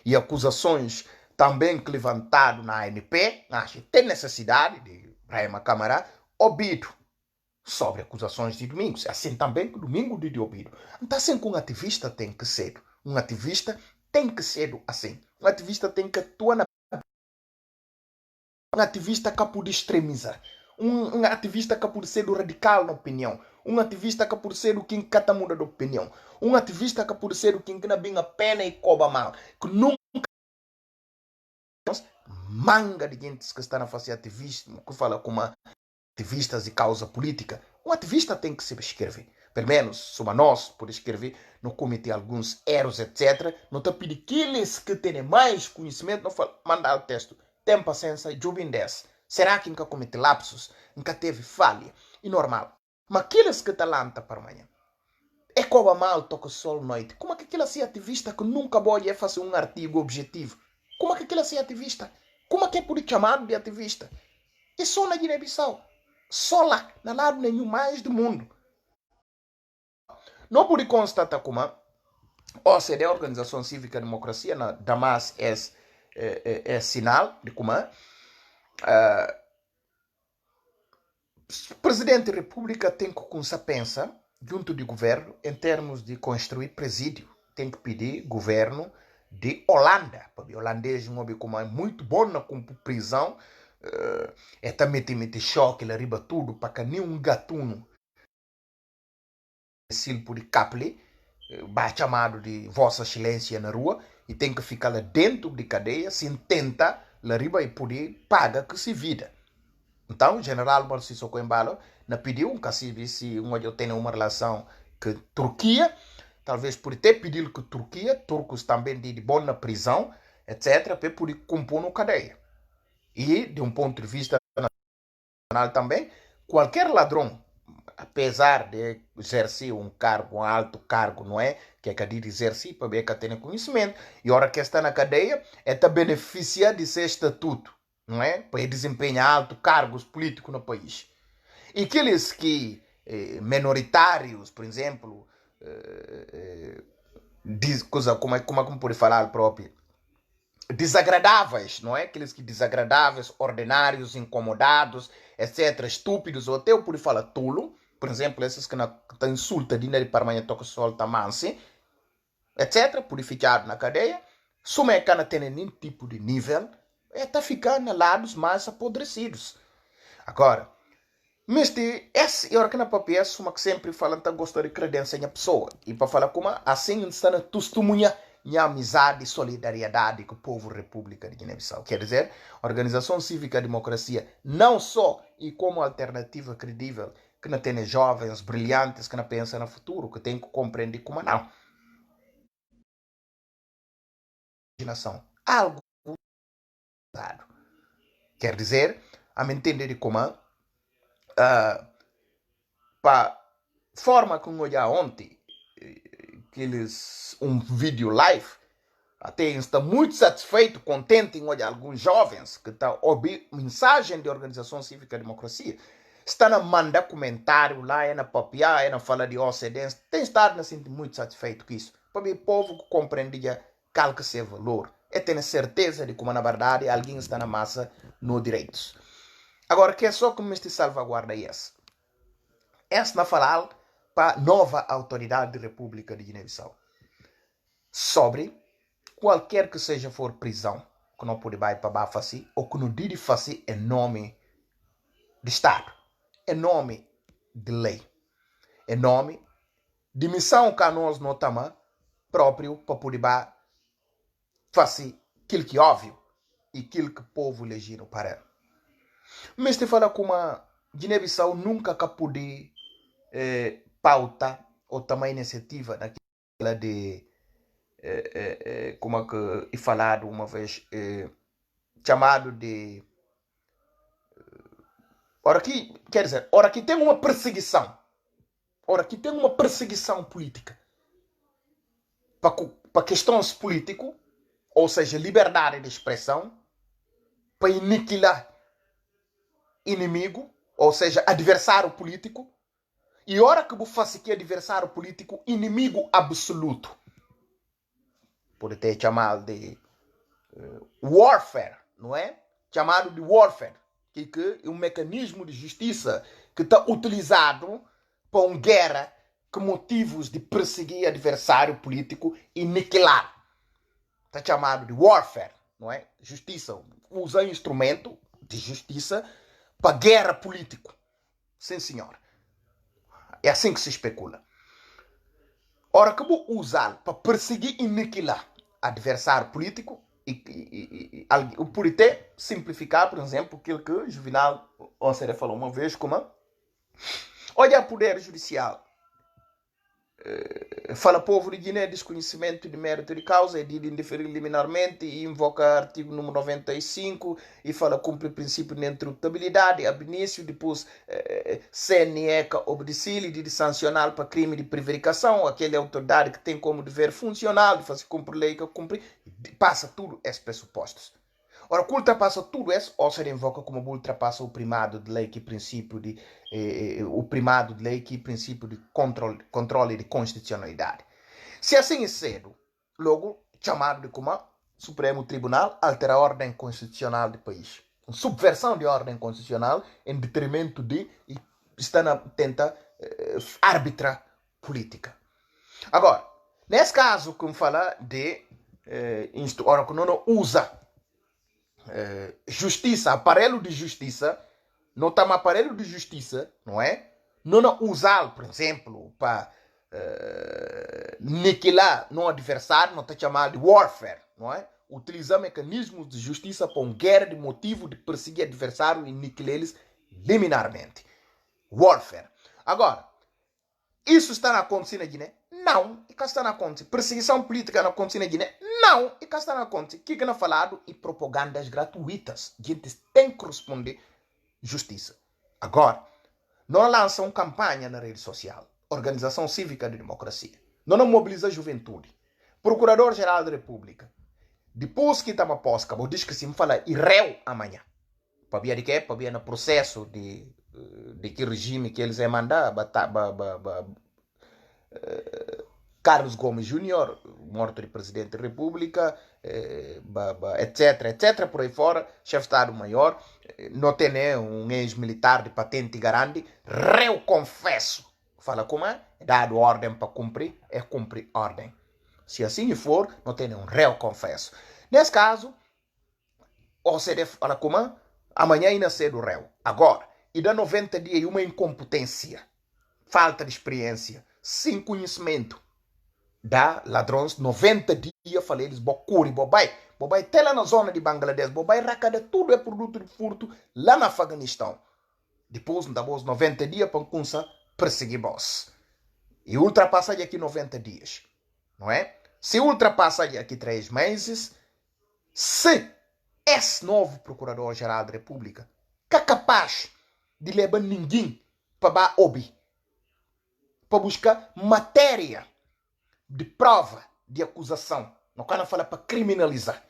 E acusações também que levantado na ANP, acho que tem necessidade de Brahma Câmara ouvido sobre acusações de Domingos. Assim também que Domingo de ouvido. Então assim que um ativista tem que ser. Um ativista tem que ser assim. Um ativista tem que atuar na... Um ativista que pode extremizar. Um ativista que pode ser do radical na opinião. Um ativista que pode ser o quem cata muda de opinião. Um ativista que pode ser o quem ganha bem a pena e cobra mal. Que nunca manga de gente que está a fazer ativismo, que fala como ativistas de causa política. Um ativista tem que se escrever. Pelo menos, soma nós, por escrever, no comitê alguns erros, etc. Não está pedindo aqueles que têm mais conhecimento, não fala, mandar o texto. Tem paciência, jubim 10. Será que nunca comete lapsos? Nunca teve falha? E normal. Mas aqueles que talanta para amanhã. É como mal toca sol noite. Como é que aquele assim ativista que nunca pode fazer um artigo objetivo? Como é que aquele assim ativista? Como é que é por chamado de ativista? E só na Guiné-Bissau. Só lá, na lado nenhum mais do mundo. Não pode constatar como a OCDE, Organização Cívica e Democracia, na Damas, é sinal de como o presidente da República tem que começar a pensar junto do governo em termos de construir presídio. Tem que pedir governo de Holanda. Porque o holandês não é como é muito bom na prisão. É também tem choque, ele arriba tudo para que nenhum gatuno por caple, chamado de Vossa Excelência na rua, e tem que ficar lá dentro de cadeia, se tenta, lá riba e poder paga que se vida. Então, o general Barciso Coimbalo pediu que se eu tenho uma relação com a Turquia, talvez por ter pedido que a Turquia, turcos também de bom na prisão, etc., para poder compor no cadeia. E, de um ponto de vista nacional também, qualquer ladrão, apesar de exercer um cargo, um alto cargo, não é? Que é que de exercer para ver que tem conhecimento, e a hora que está na cadeia, é te beneficiar de seu estatuto, não é? Para desempenhar altos cargos políticos no país. E aqueles que, minoritários, por exemplo, como pode falar próprio? Desagradáveis, não é? Aqueles que desagradáveis, ordinários, incomodados, etc., estúpidos, ou até eu pude falar tolo, por exemplo, esses que te insultam de para amanhã toca solta manse, etc., purificado na cadeia, sume que não tem nenhum tipo de nível, é tá ficando lados mais apodrecidos. Agora, mas esse hora que na papel uma que sempre fala que gosta de credência em pessoa, e para falar como assim está na testemunha e amizade e solidariedade com o povo República de Guiné-Bissau. Quer dizer, a Organização Cívica Democracia, não só e como alternativa credível, que não tem jovens brilhantes que não pensam no futuro, que tem que compreender como não. Imaginação. Algo dado. Quer dizer, a me entender de como para forma como olhar ontem, um vídeo live, até está muito satisfeito, contente em olhar alguns jovens que estão ouvindo mensagem de Organização Cívica Democracia, está na mandar comentário lá, é na papiar, é na fala de OCDE, tem estado assim, muito satisfeito com isso. Para o povo que compreendia qual que é o valor, é ter certeza de como na verdade alguém está na massa no direitos. Agora, que é só como este salvaguarda esse? Essa na falar para a nova autoridade da República de Guiné-Bissau sobre qualquer que seja for prisão que não pode ir para fazer ou que não deve fazer em nome de Estado, em nome de lei, em nome de missão que nós não temos próprio para poder fazer aquilo que é óbvio e aquilo que o povo elegeu para. Mas te fala como a Guiné-Bissau nunca pode pauta ou também iniciativa naquela de como é que é falado uma vez, chamado de ora que, quer dizer, ora que tem uma perseguição, política para questões políticas, ou seja, liberdade de expressão, para aniquilar inimigo, ou seja, adversário político, e ora que você faz aqui adversário político, inimigo absoluto, pode ter chamado de warfare, não é? Chamado de warfare, que é um mecanismo de justiça que está utilizado para uma guerra com motivos de perseguir adversário político e aniquilar. Está chamado de warfare, não é? Justiça. Usa instrumento de justiça para guerra político. Sim, senhor. É assim que se especula. Ora, que vou usar para perseguir e aniquilar adversário político, e por até simplificar, por exemplo, aquilo que o Juvenal Oncera falou uma vez, como olha o poder judicial, fala povo de Guiné, desconhecimento de mérito de causa, é de indeferir liminarmente e invoca artigo número 95 e fala cumpre o princípio de interruptabilidade, ab início, depois CNECA obedecile de sancionar para crime de prevaricação, aquela autoridade que tem como dever funcional de fazer cumprir lei que cumpre, passa tudo esses pressupostos. Ora, que ultrapassa tudo isso, ou se invoca como ultrapassa o primado de lei que princípio de o primado de lei que princípio de controle de constitucionalidade. Se assim é cedo, logo chamado de como Supremo Tribunal altera a ordem constitucional do país. Uma subversão de ordem constitucional em detrimento de e está a tentar arbitrar política. Agora, nesse caso, como fala de ora que não usa justiça, aparelho de justiça, não está um aparelho de justiça, não é? Não usá-lo, por exemplo, para aniquilar no adversário, não está chamado de warfare, não é? Utilizar mecanismos de justiça para uma guerra de motivo de perseguir adversário e aniquilar eles liminarmente. Warfare. Agora, isso está acontecendo na Guiné? Não. E cá está acontecendo. Perseguição política na acontecendo na Guiné? Não. E cá está acontecendo. O que é falado? E propagandas gratuitas. A gente tem que responder justiça. Agora, não lançam campanha na rede social. Organização Cívica de Democracia. Não mobiliza a juventude. Procurador-Geral da República. Depois que está uma pós, diz que se me fala e réu amanhã. Para ver de quê? Para ver no processo de que regime que eles mandar Carlos Gomes Júnior, morto de presidente da República, etc, etc, por aí fora, chefe de Estado-Maior, não tem um ex-militar de patente grande, eu confesso, fala como é, dado ordem para cumprir, é cumprir ordem. Se assim for, não tem um réu confesso. Nesse caso, o CD fala como é, amanhã ainda cedo o réu. Agora, e dá 90 dias uma incompetência, falta de experiência, sem conhecimento. Dá ladrões 90 dias, falei eles, bocuri, bobai, até lá na zona de Bangladesh, bobai, racada, tudo é produto de furto lá no Afeganistão. Depois, dá 90 dias para começar perseguir boss. E ultrapassa aqui 90 dias, não é? Se ultrapassa aqui 3 meses, se esse novo Procurador-Geral da República que é capaz de levar ninguém para obi, para buscar matéria de prova, de acusação. Não quero falar para criminalizar.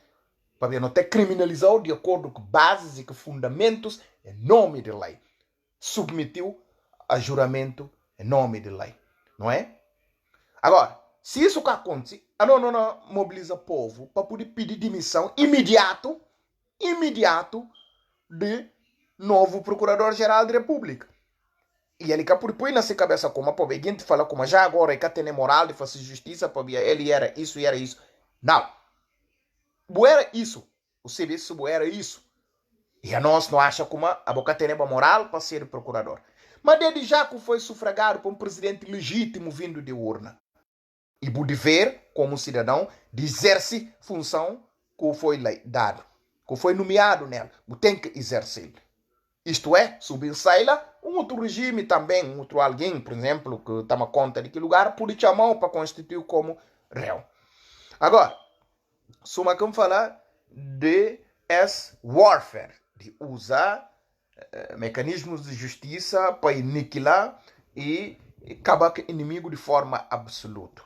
Para ver, não ter criminalizado de acordo com bases e com fundamentos em nome de lei. Submeteu a juramento em nome de lei. Não é? Agora, se isso que acontece, a não mobiliza o povo para poder pedir demissão imediato de novo Procurador-Geral da República. E ele que põe na sua cabeça como a gente fala como já agora ele tem moral de fazer justiça para ele era isso e era isso. Não. Era isso. O serviço era isso. E a nós não acha como a boca tem moral para ser procurador. Mas desde já que foi sufragado por um presidente legítimo vindo de urna. E pode ver como cidadão de exerce função que foi dado, que foi nomeado nela. Tem que exercer. Isto é, subir saíla, um outro regime também, um outro alguém, por exemplo, que toma conta de que lugar, pode chamar para constituir como réu. Agora, suma como falar de warfare, de usar mecanismos de justiça para aniquilar e acabar com o inimigo de forma absoluta.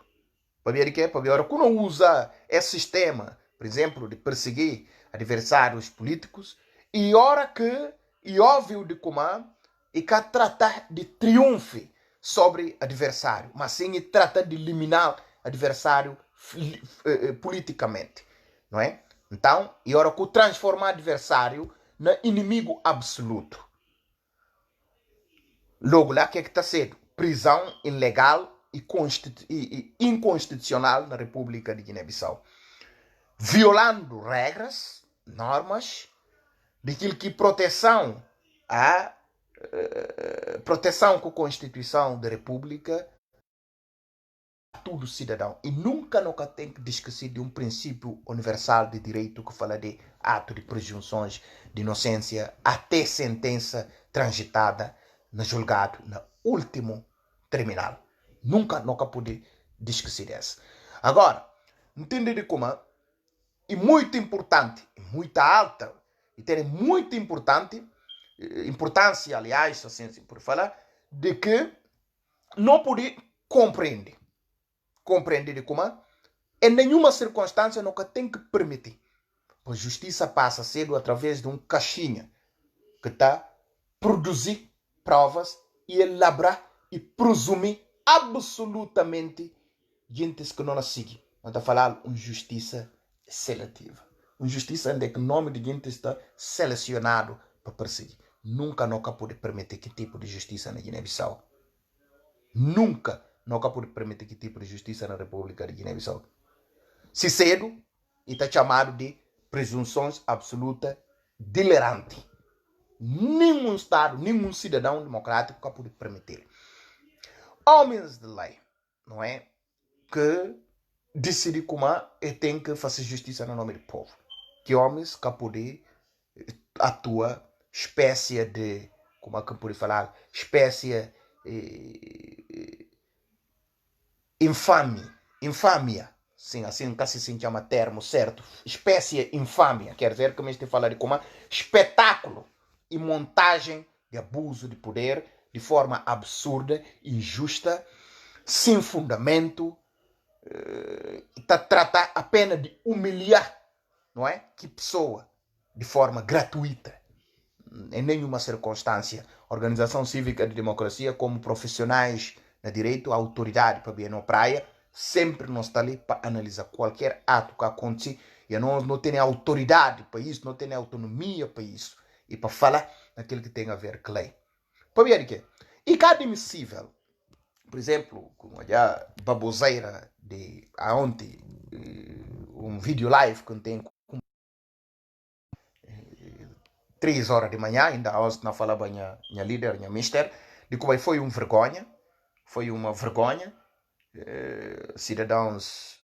Para ver o que? Para ver quando usa esse sistema, por exemplo, de perseguir adversários políticos, e hora que e óbvio de comando e que tratar de triunfo sobre adversário, mas sim tratar de eliminar adversário politicamente, não é? Então, e hora que transformar adversário no inimigo absoluto. Logo lá, o que está sendo? Prisão ilegal e inconstitucional na República de Guiné-Bissau. Violando regras, normas, daquilo que proteção com a Constituição da República a todo cidadão. E nunca tem que esquecer de um princípio universal de direito que fala de ato de presunções de inocência até sentença transitada no julgado, no último terminal. Nunca pode esquecer dessa. Agora, entende de como é muito importante, muito alta, e tem muito importância, aliás, assim por falar, de que não pode compreender de como em nenhuma circunstância nunca tem que permitir. A justiça passa cedo através de um caixinha que está produzir provas e elaborar e presumir absolutamente gente que não a sigue. Não está a falar uma justiça seletiva. Uma justiça onde o nome de gente está selecionado para perseguir. Nunca pode permitir que tipo de justiça na Guiné-Bissau. Nunca pode permitir que tipo de justiça na República de Guiné-Bissau. Se cedo, está chamado de presunções absolutas delirante. Nenhum Estado, nenhum cidadão democrático pode permitir. Homens de lei, não é? Que decidem como e tem que fazer justiça no nome do povo. Que homens que podem atuar espécie de, como é que pode falar, espécie infâmia, sim, assim que se chama termo certo, espécie infâmia, quer dizer que me estou falando de como espetáculo e montagem de abuso de poder de forma absurda, injusta, sem fundamento, trata apenas de humilhar, não é? Que pessoa de forma gratuita. Em nenhuma circunstância, organização cívica de democracia, como profissionais na direito, a autoridade para vir na praia, sempre não está ali para analisar qualquer ato que acontece e não tem autoridade para isso, não tem autonomia para isso e para falar naquilo que tem a ver com a lei. Para ver o quê? E que é admissível, por exemplo, como a baboseira de ontem, um vídeo live que tem 3 horas de manhã, ainda hoje não falava minha líder, minha mister, de como foi uma vergonha, cidadãos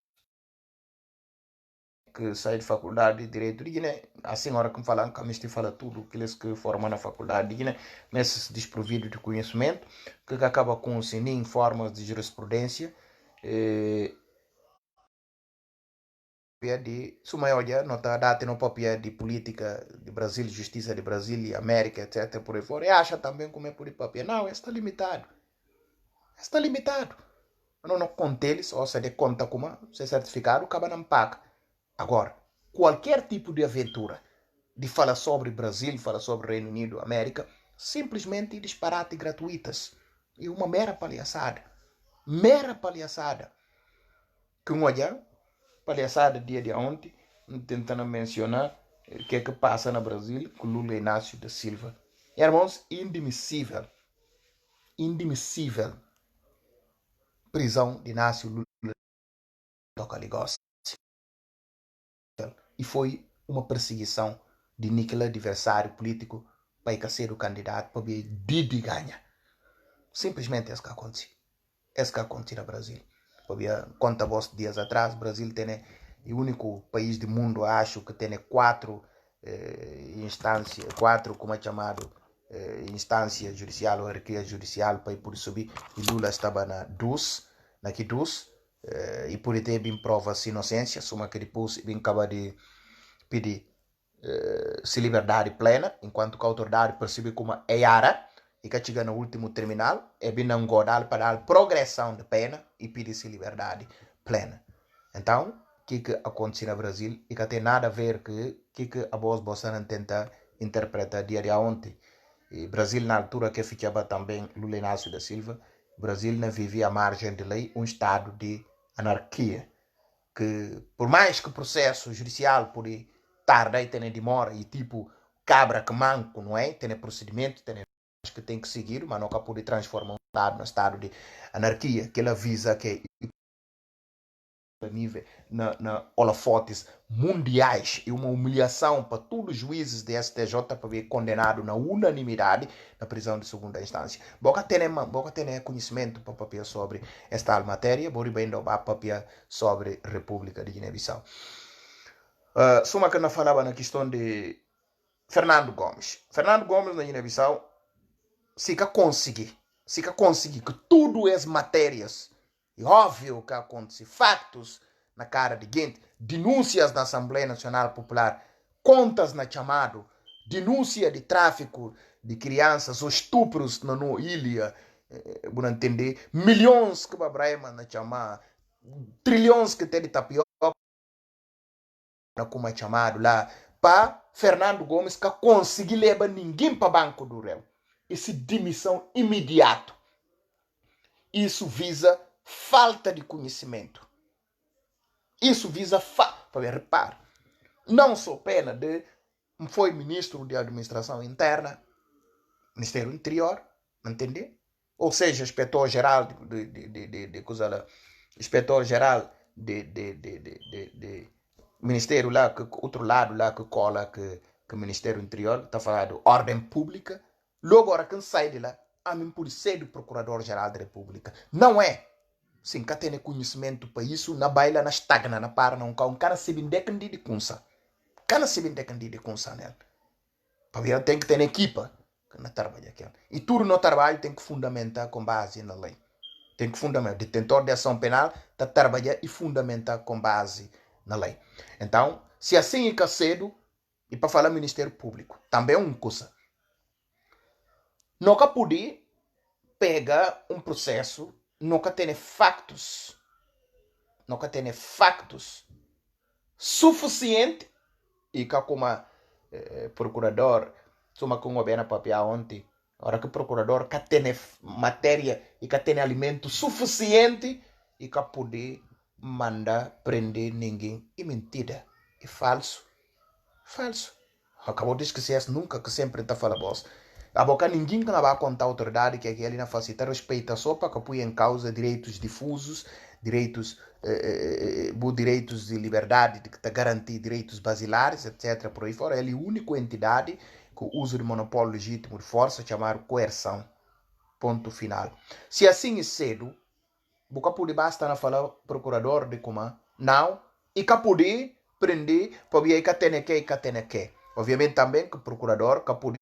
que saem de faculdade de Direito de Guiné, a senhora que me fala, que me fala tudo, aqueles que formam na faculdade de Guiné, mas desprovido de conhecimento, que acaba com nem formas de jurisprudência, de suma olha nota data no papel de política de Brasil, justiça de Brasil e América, etc, por aí fora, e acha também como é por papel. Não, está limitado. Está limitado. Não conta eles, ou seja, conta como se certificado, acaba não paga. Agora, qualquer tipo de aventura de falar sobre Brasil, falar sobre Reino Unido, América, simplesmente disparate gratuitas. E uma mera palhaçada. Mera palhaçada. Que olha, palhaçada dia de ontem, tentando mencionar o que é que passa no Brasil com Lula Inácio da Silva. Irmãos, indemissível. Indemissível. Prisão de Inácio Lula Ligós. E foi uma perseguição de níquel adversário político para ser o candidato para ver Didi ganha. Simplesmente é isso que aconteceu. É isso que aconteceu no Brasil. Conta vos dias atrás, o Brasil tem o único país do mundo, acho, que tem 4 instâncias, 4, como é chamado, instância judicial ou hierarquia judicial para poder subir. E Lula estava na DUS, e por ter bem prova de inocência, soma que depois bem acaba de pedir se liberdade plena, enquanto que a autoridade percebe como é ara, e que chega no último terminal, é bem não godar para dar progressão de pena e pedir-se liberdade plena. Então, o que acontece no Brasil e que tem nada a ver com o que a voz Bolsonaro tenta interpretar dia de ontem. E Brasil, na altura que ficava também Lula Inácio da Silva, Brasil não vivia à margem de lei, um estado de anarquia. Que, por mais que o processo judicial por tarda e tem demora, e tipo cabra que manco, não é? Tem procedimento, tem que tem que seguir, mas nunca pode transformar um estado no estado de anarquia, que ela visa que nível na holofotes mundiais e uma humilhação para todos os juízes de STJ para ver condenado na unanimidade na prisão de segunda instância. Boca tem conhecimento para papel sobre esta matéria, bori bem do papel sobre República de Guiné-Bissau. Suma que não falava na questão de Fernando Gomes. Fernando Gomes na Guiné-Bissau se que conseguir que tudo as matérias, e óbvio que acontece, fatos na cara de gente, denúncias na Assembleia Nacional Popular, contas na chamado, denúncia de tráfico de crianças ou estupros na ilha, por entender, milhões que Babraima na chamar, trilhões que tem de tapioca, como é chamado lá, para Fernando Gomes que conseguir levar ninguém para banco do réu. Essa demissão imediata. Isso visa falta de conhecimento. Isso visa para ver, repare. Não sou pena de foi ministro de administração interna, Ministério Interior, entende? Ou seja, inspetor-geral de coisa lá, inspetor-geral de Ministério lá, que, outro lado lá que cola que Ministério Interior, está falando de ordem pública. Logo, agora quem sai de lá, a mim por ser do Procurador-Geral da República. Não é. Sim, que tem conhecimento para isso, na baila, na estagna, na para, não cá, um cara se bem de kunsa. Cara se bem de kunsa nela. Para ver, tem que ter equipa que não trabalha aqui. E tudo no trabalho tem que fundamentar com base na lei. Tem que fundamentar. Detentor de ação penal está trabalhar e fundamentar com base na lei. Então, se assim é cedo, e para falar Ministério Público, também é uma coisa. Nunca pude pegar um processo, nunca tem factos suficiente e que como procurador, soma com o bem na papel ontem, hora que o procurador que tem matéria e que tem alimento suficiente e que poder mandar prender ninguém. E mentira, é falso. Acabou de esquecer nunca que sempre está falando boss. A boca ninguém que não vai contar a autoridade que aqui ali na facilita respeita só para que põe em causa direitos difusos, direitos de liberdade, que está garantir direitos basilares, etc. Por aí fora. Ele é a única entidade que usa o monopólio legítimo de força, chamado coerção. Ponto final. Se assim é cedo, boca pode basta na falar procurador de como não, e que pode prender, para ver que. Obviamente também que o procurador que pode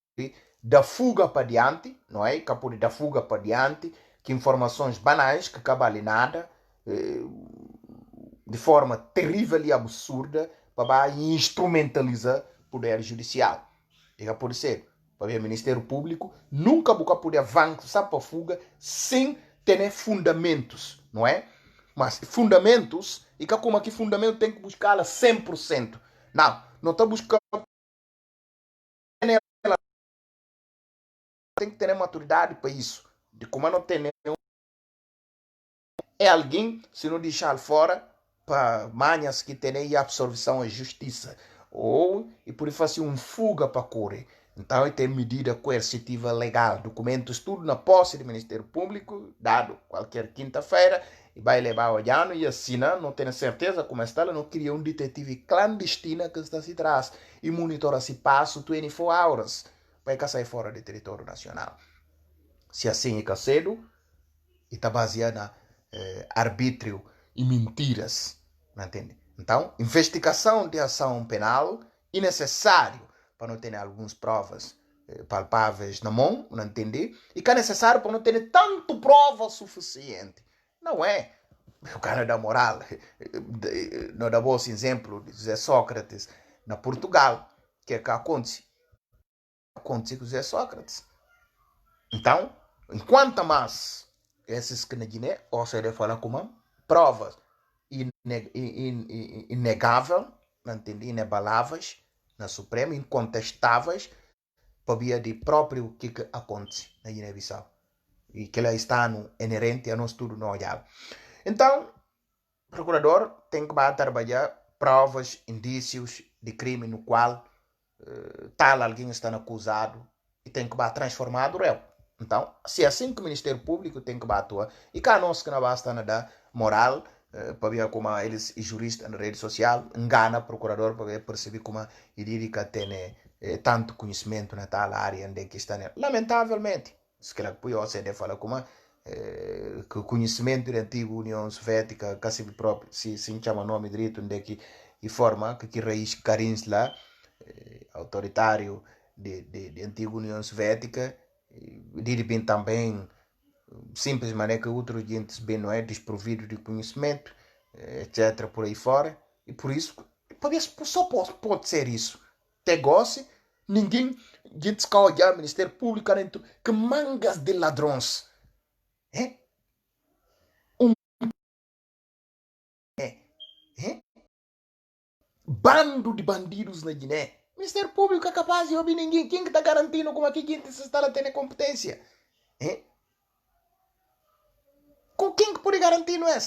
dar fuga para diante, não é? Que pode dar fuga para diante, que informações banais que acabam ali nada, de forma terrível e absurda, para instrumentalizar o poder judicial. E que pode ser, para ver o Ministério Público, nunca pode avançar para fuga sem ter fundamentos, não é? Mas fundamentos, e que como aqui fundamento tem que buscar 100%. Não está buscando. Tem que ter maturidade para isso. De como não tem nenhum. É alguém, se não deixar fora, para manhas que tem absorção à justiça. Ou, e por isso fazer um fuga para correr. Então, tem medida coercitiva legal, documentos tudo na posse do Ministério Público, dado qualquer quinta-feira, e vai levar o ano e assina, não tenho certeza como está, não cria um detetive clandestino que está se traz e monitora se passo 24 horas para que sair fora do território nacional. Se assim é cedo, e está baseado na arbítrio e mentiras, não entende? Então, investigação de ação penal é necessário para não ter algumas provas palpáveis na mão, não entende? E que é necessário para não ter tanto prova suficiente. Não é o cara da moral, não dá bom exemplo de José Sócrates na Portugal, que é que acontece com José Sócrates. Então, enquanto mais esses que na Guiné, ou seja, falar como provas inegáveis, inabaláveis na Suprema, incontestáveis, para via de próprio que acontece na Guiné-Bissau. E que ela está no inerente a nós tudo no olhar. Então, o procurador tem que trabalhar provas, indícios de crime no qual tal alguém está acusado e tem que transformar o réu. Então, se é assim que o Ministério Público tem que atuar, e cá nós que não basta nada moral, para ver como eles, juristas na rede social, engana o procurador para perceber como ele tem tanto conhecimento na tal área onde que está. Lamentavelmente, se calhar que o CD fala como que o conhecimento da antiga União Soviética, que se chama nome direito, onde que e forma que raiz carins lá, autoritário de antiga União Soviética, de repente também simples maneira que outros gente bem não é desprovido de conhecimento, etc. por aí fora, e por isso só pode ser isso. Até goste, ninguém gente está olhar o Ministério Público dentro que mangas de ladrões, bando de bandidos na Guiné. O Ministério Público é capaz de ouvir ninguém. Quem está garantindo como aqui quem está a ter competência? Com quem que pode garantir não é?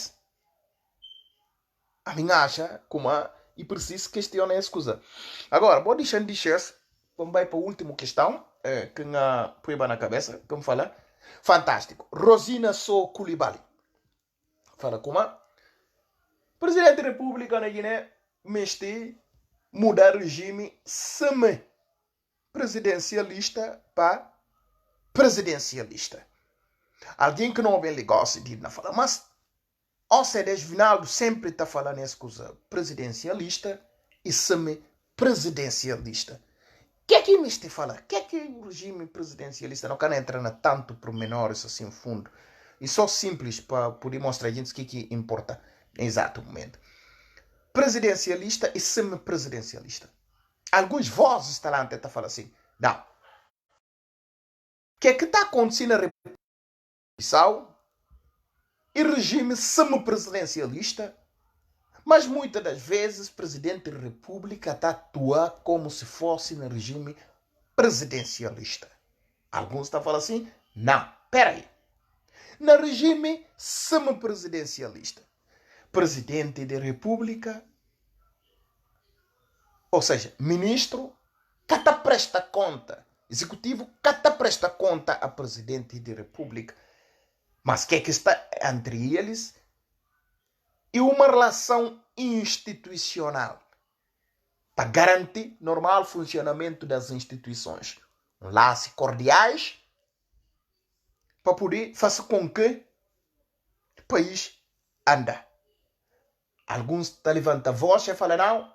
A minha acha como e preciso questionar essa coisa. Agora, vou deixar de dizer, vamos para a última questão, que eu põe na cabeça, como fala. Fantástico. Rosina So Coulibaly. Fala como? Presidente da República na Guiné, meste mudar regime semi-presidencialista para presidencialista. Alguém que não vem negócio de não falar, mas o CDS Vinaldo sempre está falando essa coisa presidencialista e semi-presidencialista. O que é que me está falando? O que é que o regime presidencialista não quer entrar na tanto pormenores assim fundo? E só simples para poder mostrar a gente o que importa no exato momento. Presidencialista e semi-presidencialista. Alguns vozes estão lá a falar assim, não. O que é que está acontecendo na República e regime semi-presidencialista, mas muitas das vezes o presidente da República está a atuar como se fosse no regime presidencialista. Alguns estão a falar assim, não, peraí. No regime semi-presidencialista, presidente da República, ou seja, ministro, cata presta conta, executivo, cata presta conta a presidente da República. Mas o que é que está entre eles? E uma relação institucional para garantir normal funcionamento das instituições. Um laço cordiais para poder fazer com que o país anda. Alguns levantam a voz e falam, não,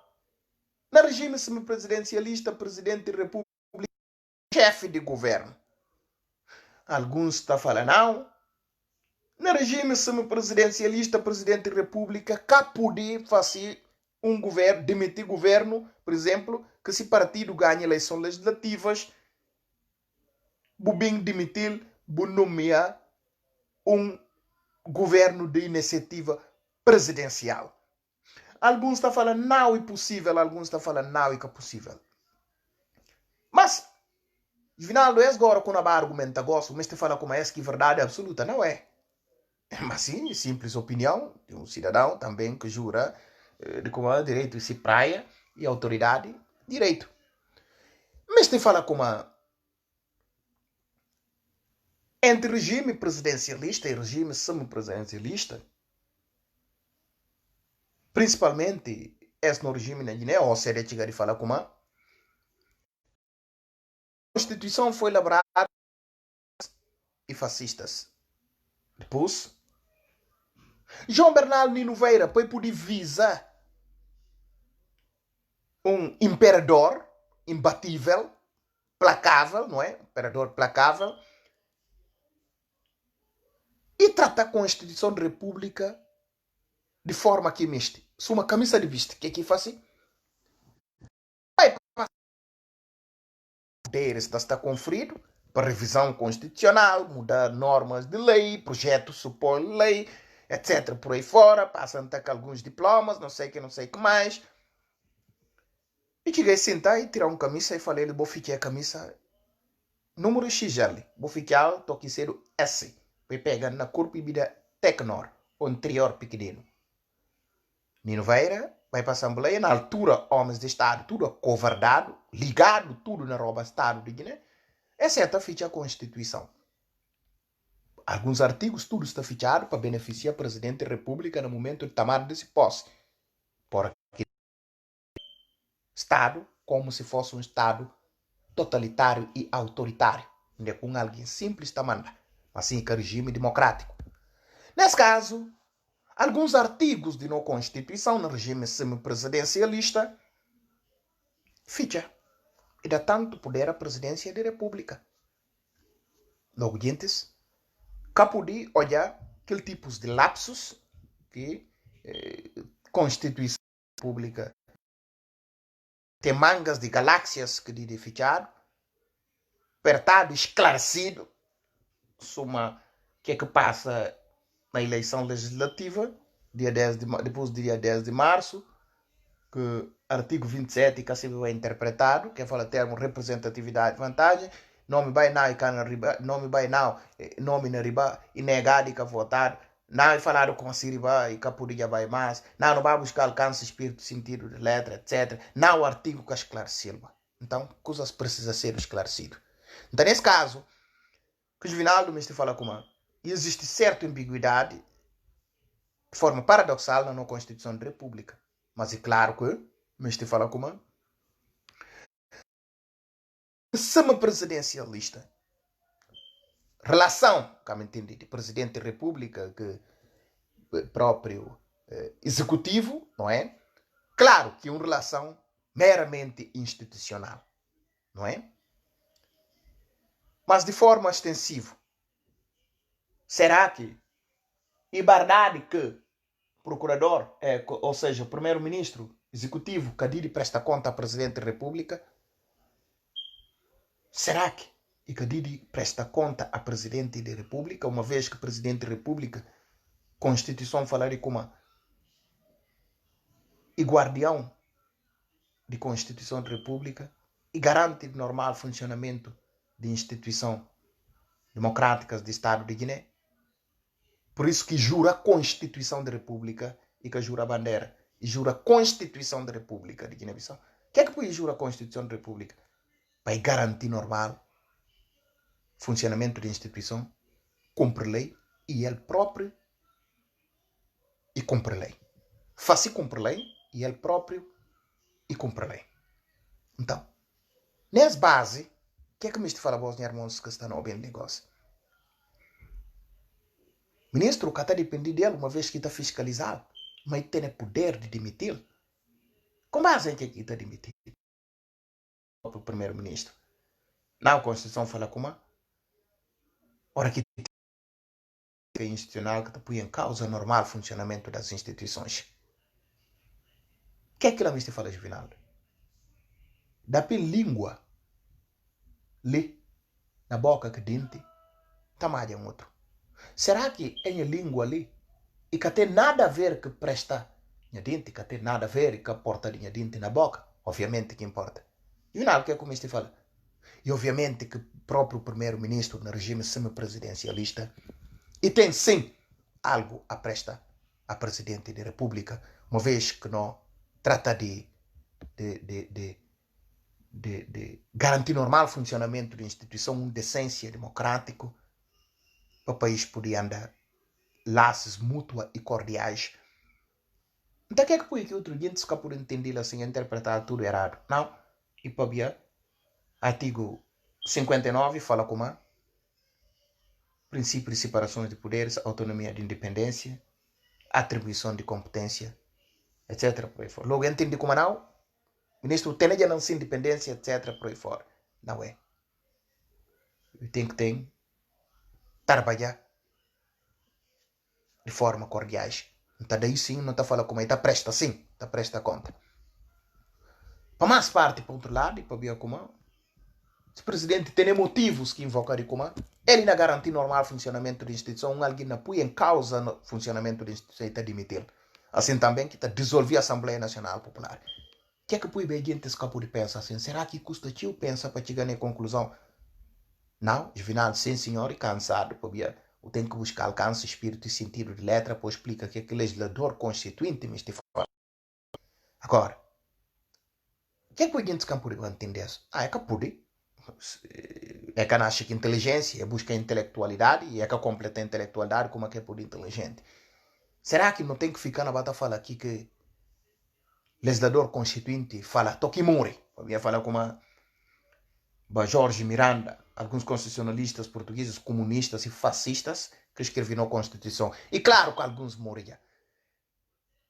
no regime semipresidencialista, presidente da República, chefe de governo. Alguns estão falando, não, no regime semipresidencialista, presidente da República, cá poder fazer um governo, demitir governo, por exemplo, que se partido ganha eleições legislativas, bem demitir, nomear um governo de iniciativa presidencial. Alguns estão falando não é possível, alguns estão falando não é possível. Mas, Vinaldo, é agora quando a argumenta gosto, mas te fala como é que verdade absoluta, não é? Mas sim, simples opinião de um cidadão também que jura de como é direito se praia e autoridade direito. Mas te fala como entre regime presidencialista e regime semipresidencialista, principalmente esse no regime na Guiné, ou seja, chega de falar como a Constituição foi elaborada e fascistas. Depois, João Bernardo Nino Veira foi poder visar um imperador imbatível, placável, não é? Imperador placável, e trata a Constituição da República de forma que miste. Se uma camisa de vista, o que é que faz assim? Poder está conferido para revisão constitucional, mudar normas de lei, projetos supõe lei, etc. Por aí fora, passam até com alguns diplomas, não sei o que mais. E cheguei a sentar e tirar uma camisa e falei, vou ficar a camisa número X ali. Vou ficar, estou aqui sendo S. Vai pegar na corpo e vida Tecnor, o anterior pequenino. Nino Veira vai para a Assembleia, na altura, homens de Estado, tudo acovardado, ligado, tudo na rouba Estado de Guiné, exceto a ficha a Constituição. Alguns artigos, tudo está fichado para beneficiar o Presidente da República no momento de tomar desse posse. Porque Estado, como se fosse um Estado totalitário e autoritário, onde com alguém simples está mandando, assim que regime democrático. Nesse caso, alguns artigos de nossa Constituição, no regime semipresidencialista, ficha e dá tanto poder à presidência da República. Logo, dientes, cá poder olhar aquele tipo de lapsos que Constituição da República tem mangas de galáxias que de fichado, apertado, esclarecido, sobre o que é que passa na eleição legislativa, depois do dia 10 de março, que artigo 27 que assim é interpretado, que fala termo representatividade e vantagem, nome vai não e nome vai não, nome na riba e negado que votar Não é falar com a Siriba e que podia vai mais. Não vai buscar alcance, espírito, sentido de letra, etc. Não o artigo que esclareceu. Então, coisas precisam ser esclarecidas. Então, nesse caso, que o Juvinaldo me fala como existe certa ambiguidade de forma paradoxal na Constituição da República. Mas é claro que me fala como semi-presidencialista. Relação, como entendi, de presidente da República que próprio executivo, não é? Claro que é uma relação meramente institucional, não é? Mas de forma extensiva. Será que é verdade que o procurador, ou seja, o primeiro-ministro executivo, Kadiri presta conta ao presidente da República? Será que e Kadiri presta conta ao presidente da República, uma vez que o presidente da República, Constituição falaria como e guardião de Constituição da República e garante o normal funcionamento de instituição democráticas do Estado de Guiné? Por isso que jura a Constituição da República e que jura a bandeira. E jura a Constituição da República de Guiné-Bissau. O que é que pode jura a Constituição da República? Para garantir normal funcionamento da instituição, cumpre lei e ele próprio e cumpre lei. Faz cumpre lei e ele próprio e cumpre lei. Então, nessa base, o que é que me fala para os irmãos que estão no bem negócio? Ministro, que está dependendo dele, uma vez que está fiscalizado, mas tem o poder de demitir. Com base em que está demitir? O primeiro-ministro. Na Constituição fala como? Ora que é institucional que põe em causa o normal funcionamento das instituições. O que é que ela me fala, Juvinaldo? Da língua, lê, na boca que dente, tamanho um outro. Será que em língua ali e que tem nada a ver que presta minha dente, que tem nada a ver que porta minha dente na boca? Obviamente que importa. Juvinaldo, o que é que me fala? E obviamente que o próprio primeiro-ministro no regime semipresidencialista e tem sim algo a prestar a presidente da República, uma vez que não trata de garantir normal funcionamento da instituição, decência democrática, para o país poder andar laços mútuos e cordiais. Então, o que é que foi que outro dia se por entender assim, interpretar tudo errado? Não. E para ver, artigo 59 fala como princípio de separação de poderes, autonomia de independência, atribuição de competência, etc. Por aí fora. Logo, entende como não? O ministro tem já não se independência, etc. Por aí fora. Não é. Tem que trabalhar de forma cordiais. Então, daí sim, não está falando como é, está presta sim, está presta conta. Para mais parte, por outro lado, e para ver como se o presidente tem motivos que invocar de como ele não garante normal funcionamento da instituição, alguém não põe em causa o funcionamento da instituição e está demitindo. Assim também que está dissolver a Assembleia Nacional Popular. O que é que põe bem gente escapou de pensar assim? Será que custa tio pensar para chegar na conclusão? Não, Juvinaldo, sim senhor, e cansado, porque eu tenho que buscar alcance, espírito e sentido de letra para explicar que o legislador constituinte me está falando. Agora, o que é que a gente pode entender? É que pode. É que acha que inteligência é busca intelectualidade e é que completa a intelectualidade como é que é por inteligente. Será que não tem que ficar na bata fala aqui que legislador constituinte fala Tokimori? Eu falar como a Jorge Miranda, alguns constitucionalistas portugueses comunistas e fascistas que escreveram a Constituição. E claro que alguns moriam.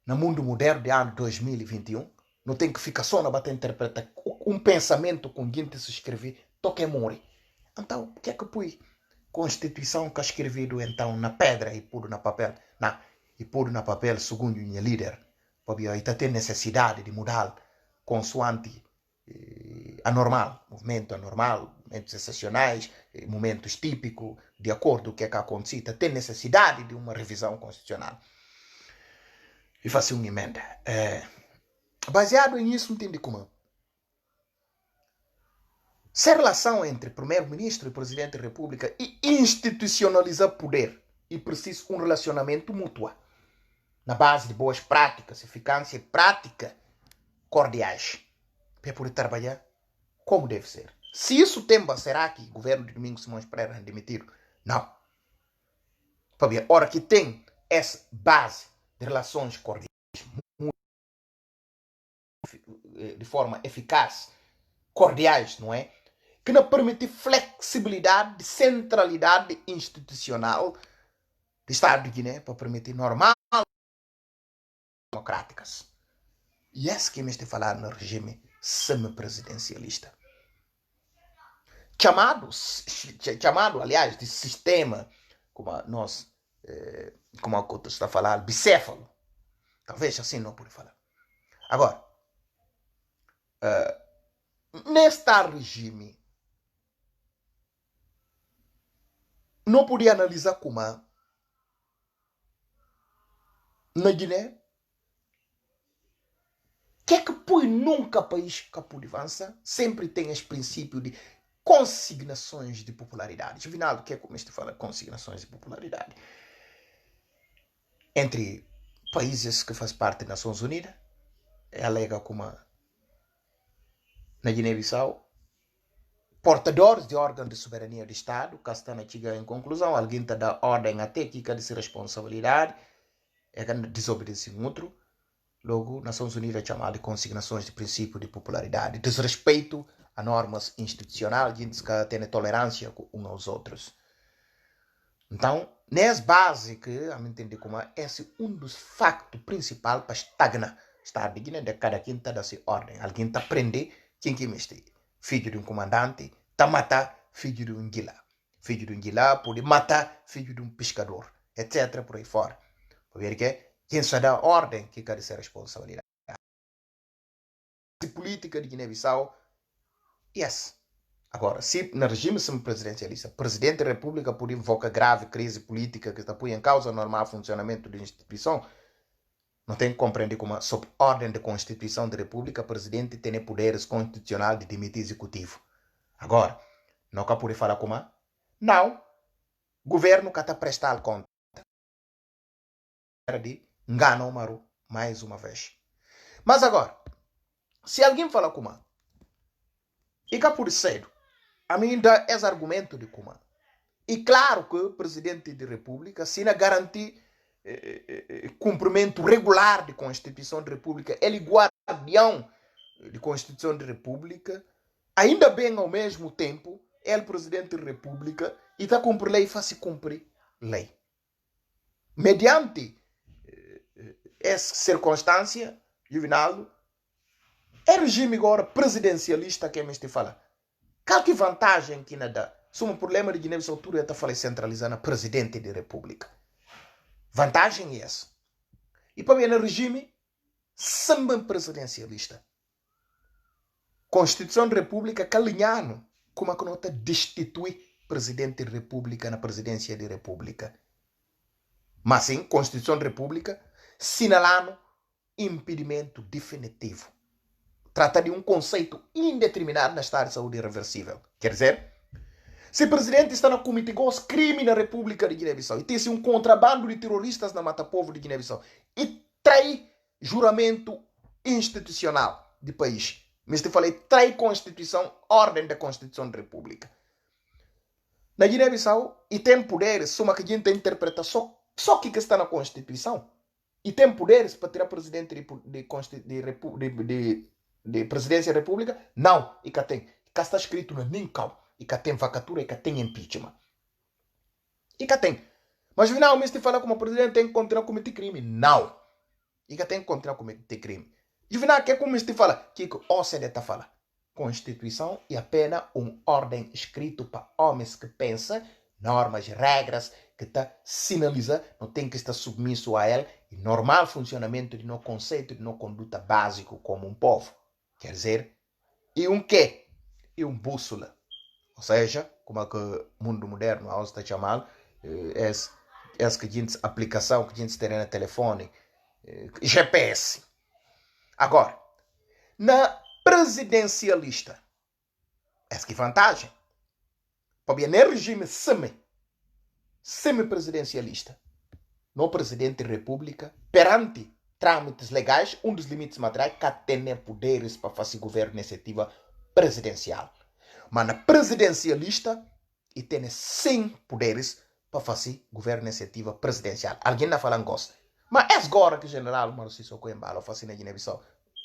No mundo moderno de ano 2021, não tem que ficar só na bata interpretar um pensamento com gente se escrever Tokimori. Então, o que é que põe Constituição que é escrevido então na pedra e pôr na papel? Não, e pôr na papel segundo o líder. Porque aí tem necessidade de mudar consoante anormal, movimento anormal, momentos excepcionais, momentos típicos, de acordo com o que é que aconteceu, tem necessidade de uma revisão constitucional. E fazer uma emenda. Baseado nisso, entende como? Se a relação entre primeiro-ministro e presidente da República e institucionalizar poder e preciso um relacionamento mútuo, na base de boas práticas, eficácia e prática cordiais, para poder trabalhar como deve ser. Se isso temba, será que o governo de Domingos Simões Pereira é demitido? Não. Para ver, hora que tem essa base de relações cordiais de forma eficaz, cordiais, não é? Que não permite flexibilidade, centralidade institucional do Estado de Guiné para permitir normal democráticas. E é isso que me está falando no regime semipresidencialista. Chamado, aliás, de sistema, como nós, como a Couto está falando, bicéfalo. Talvez assim não pode falar. Agora, neste regime, não podia analisar como na Guiné, que é que põe nunca país que pode avançar, sempre tem esse princípio de consignações de popularidade. Afinal, o que é como este fala? Consignações de popularidade. Entre países que fazem parte das Nações Unidas, alega como na Guiné-Bissau, portadores de órgãos de soberania do Estado, que estão a chegar em conclusão, alguém está da ordem até que de ser responsabilidade, é que desobedece outro. Logo, Nações Unidas é chamada de consignações de princípio de popularidade, desrespeito a normas institucionais, gente que tem tolerância uns aos outros. Então, nessa base que, a me entender como esse é um dos factos principais para estagnar o Estado de Guiné, de cada quem está dessa ordem. Alguém está prender quem que mexe. Filho de um comandante, está matar filho de um guilá. Filho de um guilá pode matar filho de um pescador, etc. por aí fora. Por ver que quem só dá ordem que quer ser responsabilidade. A política de Guiné-Bissau, yes. Agora, se no regime semipresidencialista, o presidente da República pode invocar grave crise política que está põe em causa o normal funcionamento da instituição, não tem que compreender como, sob ordem da Constituição da República, o presidente tem poderes constitucionais de demitir executivo. Agora, não pode falar como? Não. O governo que está prestando conta de engano o Maru mais uma vez. Mas agora, se alguém fala como, e cá por cedo, a mim dá esse argumento de como. E claro que o presidente da República, se não garantir cumprimento regular da Constituição da República, ele guardião da Constituição da República, ainda bem ao mesmo tempo, é o presidente da República e está cumprir lei e faz cumprir lei. Mediante essa circunstância, Juvinaldo, é regime agora presidencialista que me fala. Qual que vantagem que não dá? Se um problema de Guiné-Bissau está falando centralizar na presidente da República. Vantagem é essa. E para ver no regime semi-presidencialista. Constituição da República calinhando como a que nota destitui presidente da República na presidência da República. Mas sim, Constituição da República sinalando impedimento definitivo. Trata de um conceito indeterminado na estado de saúde irreversível. Quer dizer, se o presidente está na cometer crime na República de Guiné-Bissau e tem um contrabando de terroristas na mata-povo de Guiné-Bissau e trai juramento institucional do país, mas te falei, trai Constituição, ordem da Constituição da República. Na Guiné-Bissau, e tem poderes, soma que a gente interpreta só que está na Constituição, e tem poderes para tirar presidente de presidência da República? Não, e cá tem. Cá está escrito no NINCAU, e cá tem vacatura, e cá tem impeachment. E cá tem. Mas finalmente fala como o presidente tem que continuar a cometer crime. Não. E cá tem que continuar a cometer crime. E final, que é como este fala? Que o OCDE está falando? Constituição e apenas ordem escrito para homens que pensam, normas, regras, que está sinaliza, não tem que estar submisso a ela, e normal funcionamento de nosso conceito, de nossa conduta básico como um povo. Quer dizer, e quê? E bússola. Ou seja, como é que o mundo moderno está chamando, essa que a gente, aplicação que a gente tem no telefone, GPS. Agora, na presidencialista, essa que vantagem. Para ver no regime semi, semipresidencialista. No presidente da República, perante trâmites legais, um dos limites materiais, que tem poderes para fazer governo iniciativa presidencial. Mas na presidencialista, e tem 100 poderes para fazer governo iniciativa presidencial. Alguém está falando gosta. Mas é agora que o general Marciso Coimbala faz na Guiné-Bissau.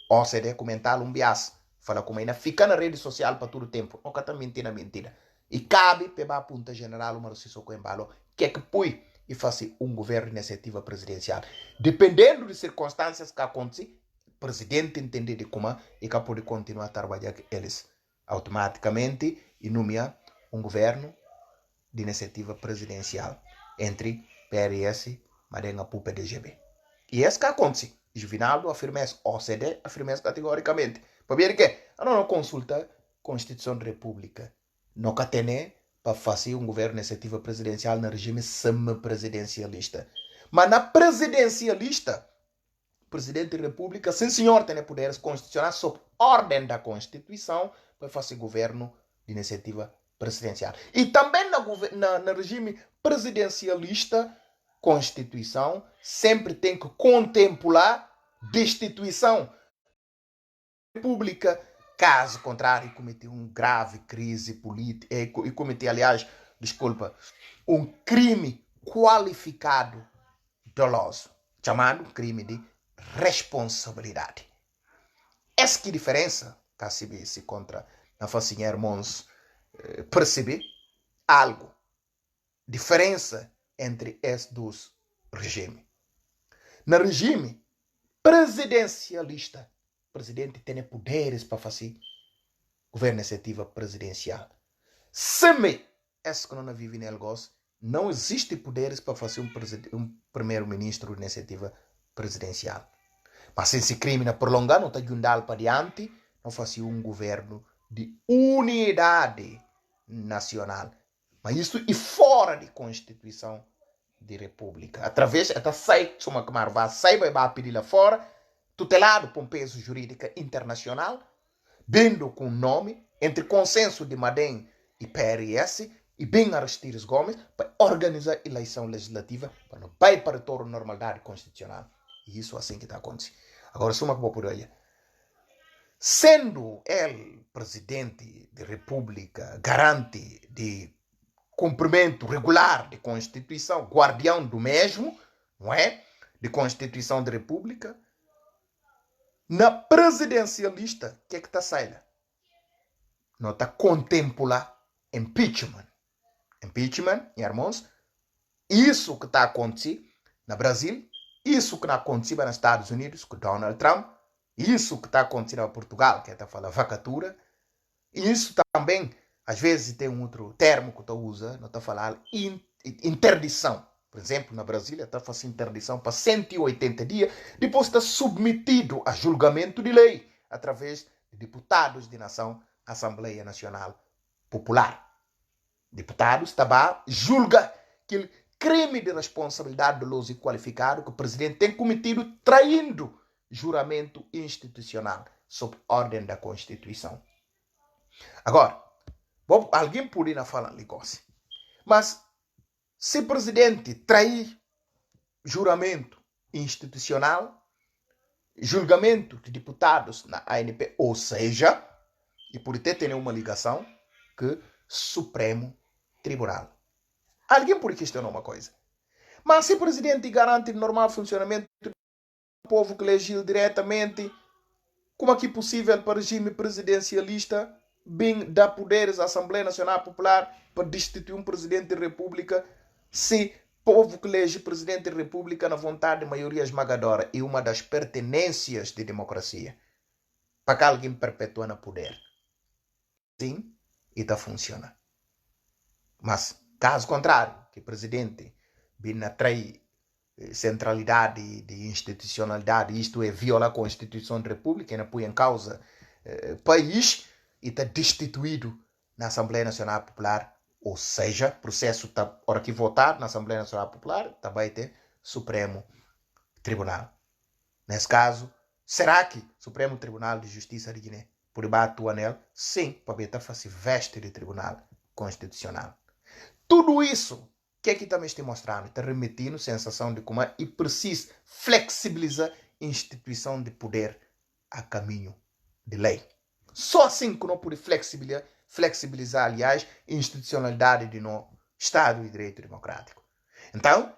Ou seja, comentar um bias. Fala como ainda fica na rede social para todo o tempo. Nunca está mentira. E cabe para a punta general Marciso Coimbala que é que põe e fazer um governo iniciativa presidencial. Dependendo das circunstâncias que acontecem, o presidente entender de como e que pode continuar a trabalhar com eles. Automaticamente, e nomear um governo de iniciativa presidencial entre PRS, Marenga Pupa e DGB. E é isso que acontece. Juvinaldo afirma isso, OCDE afirma isso categoricamente. Para ver que a não consulta a Constituição da República. Não tem para fazer um governo de iniciativa presidencial no regime semipresidencialista. Mas na presidencialista, o presidente da República, sim senhor, tem poderes constitucionais sob ordem da Constituição para fazer governo de iniciativa presidencial. E também no regime presidencialista, Constituição sempre tem que contemplar destituição da República, caso contrário, cometer uma grave crise política e cometer, aliás, um crime qualificado doloso, chamado crime de responsabilidade. Essa que diferença que se contra na facinha irmãos perceber algo, diferença entre esses dois regimes. No regime presidencialista, o presidente tem poderes para fazer governo iniciativa presidencial. Esse que não vive nele não existe poderes para fazer um primeiro-ministro de iniciativa presidencial. Mas se esse crime não prolongar, não está jundal para diante, não fazer um governo de unidade nacional. Mas isso é fora de Constituição de República. Através, até sai, uma câmara vai pedir lá fora, tutelado por um peso jurídico internacional, vindo com nome, entre consenso de Madem e PRS, e bem Aristides Gomes, para organizar a eleição legislativa, para não vai para toda a normalidade constitucional. E isso é assim que está acontecendo. Agora, só uma coisa por aí. Sendo ele presidente da República, garante de cumprimento regular de Constituição, guardião do mesmo, não é? De Constituição da República, na presidencialista, o que é que está saindo? Não está contemplar impeachment. Impeachment, irmãos, isso que está acontecendo no Brasil, isso que está acontecendo nos Estados Unidos com Donald Trump, isso que está acontecendo em Portugal, que está falando vacatura, isso também, às vezes tem um outro termo que tu usa, não está falando interdição. Por exemplo, na Brasília está fazendo interdição para 180 dias, depois está submetido a julgamento de lei através de deputados de nação, Assembleia Nacional Popular. Deputados também julga aquele crime de responsabilidade dolosa e qualificado que o presidente tem cometido traindo juramento institucional sob ordem da Constituição. Agora, alguém poderia falar negócio, mas se o presidente trair juramento institucional, julgamento de deputados na ANP, ou seja, e por ter uma ligação que Supremo Tribunal. Alguém pode questionar uma coisa. Mas se o presidente garante o normal funcionamento do povo que elegeu diretamente, como é que é possível para o regime presidencialista bem dar poderes à Assembleia Nacional Popular para destituir um presidente da República se o povo que elege presidente da República na vontade de maioria esmagadora é uma das pertenências da democracia? Para que alguém perpetua no poder. Sim, e está funcionando. Mas, caso contrário, que o presidente venha trair centralidade de institucionalidade, isto é, viola a Constituição da República e não põe em causa país e está destituído na Assembleia Nacional Popular, ou seja, processo está, hora que votar na Assembleia Nacional Popular, também tem Supremo Tribunal. Nesse caso, será que o Supremo Tribunal de Justiça de Guiné por atuar nele? Sim, para estar fazer veste de Tribunal Constitucional. Tudo isso, o que é que também está mostrando? Está remetindo sensação de como é preciso flexibilizar a instituição de poder a caminho de lei. Só assim que não pode flexibilizar, aliás, a institucionalidade de no Estado de Direito Democrático. Então,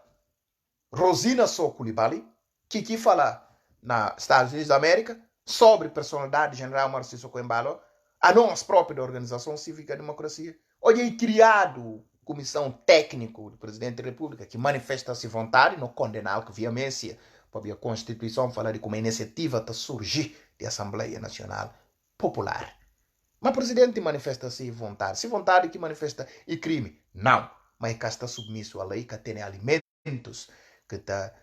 Rosina Sow Coulibaly, que fala nos Estados Unidos da América sobre personalidade general Marciso Coimbalo, a nós próprios da Organização Cívica Democracia, hoje é criado comissão técnica do Presidente da República que manifesta-se vontade no condenar que veemência para a Constituição falar de como a iniciativa está surgir de Assembleia Nacional Popular. Mas o Presidente manifesta-se vontade. Se vontade que manifesta e crime. Não. Mas cá está submisso à lei que tem alimentos que está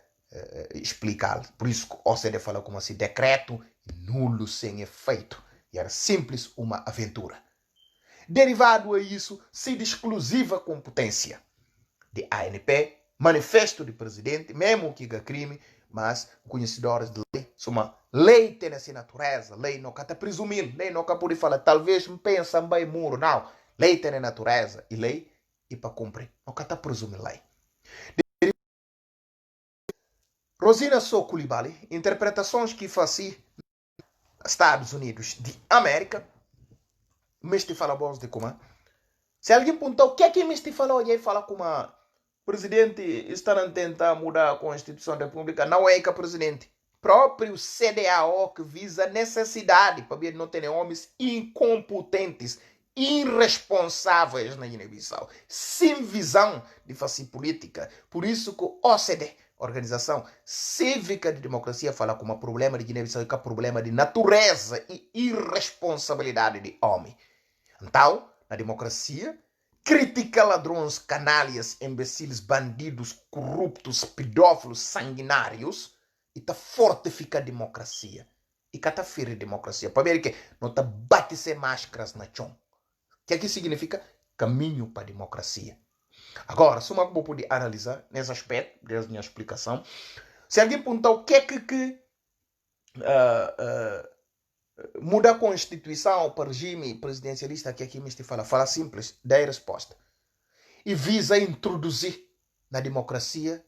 explicado. Por isso que o OCDE fala como assim, decreto nulo sem efeito. E era simples uma aventura. Derivado a isso, se de exclusiva competência de ANP, manifesto do presidente, mesmo que é crime, mas conhecedores de lei, uma lei tem essa natureza, lei não está presumir, lei não pode falar, talvez me pensa bem muro, não, lei tem a natureza, e lei é para cumprir, não está presumir lei. Rosina Sow Coulibaly, interpretações que fazem Estados Unidos de América, me te fala voz de como. Se alguém perguntou o que é que me te falou, e aí fala como o presidente está a tentar mudar a Constituição da República, não é que o presidente. Próprio CDAO que visa a necessidade para não ter homens incompetentes, irresponsáveis na Guiné-Bissau, sem visão de fazer política. Por isso que o OCDE, Organização Cívica de Democracia, fala como o problema de Guiné-Bissau é o problema de natureza e irresponsabilidade de homem. Então, na democracia, critica ladrões, canalhas, imbecis, bandidos, corruptos, pedófilos, sanguinários e tá fortifica a democracia. E cá tá ferir a democracia. Para ver que não tá bate sem máscaras na chão. O que é que significa? Caminho para a democracia. Agora, se uma pode analisar nesse aspecto, dessa minha explicação, se alguém perguntar o que é que muda a Constituição para o regime presidencialista, que aqui me fala simples, dá a resposta. E visa introduzir na democracia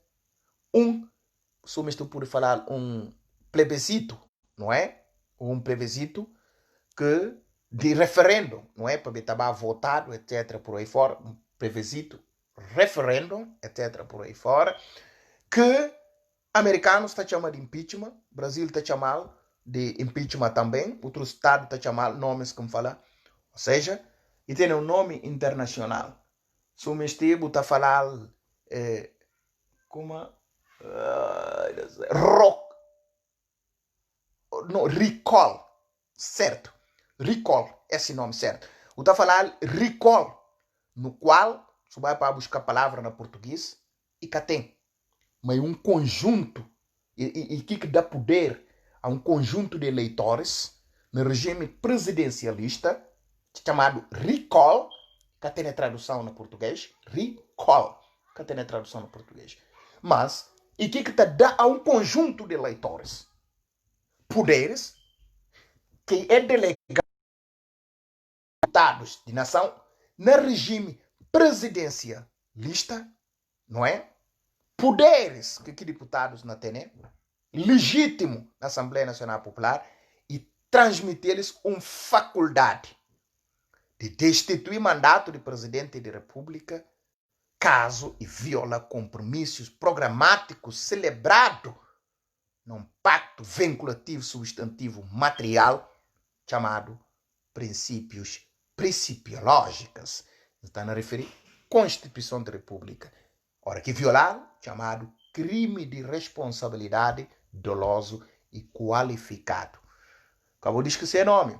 se me por falar, um plebiscito, não é? Um plebiscito que de referendo, não é? Para estar votado, etc. por aí fora, um plebiscito, referendo, etc. por aí fora, que americanos estão chamando de impeachment, Brasil está chamando de impeachment também, outro estado está chamando nomes como falar, ou seja, e tem um nome internacional. Se o mestibo está falando como recall, certo? Recall, esse nome certo. O está falando recall, no qual você vai para buscar a palavra na português e cá tem, mas um conjunto e que dá poder a um conjunto de eleitores no regime presidencialista chamado recall, que tem a tradução no português, recall, que tem a tradução no português. Mas, e que dá a um conjunto de eleitores poderes que é delegado de nação no regime presidencialista, não é? Poderes que deputados não têm, legítimo na Assembleia Nacional Popular e transmitir-lhes uma faculdade de destituir mandato de presidente da República caso e viola compromissos programáticos celebrados num pacto vinculativo substantivo material chamado princípios principiológicos. Está a referir Constituição da República. Ora que violar, chamado crime de responsabilidade doloso e qualificado. Acabou de esquecer o nome.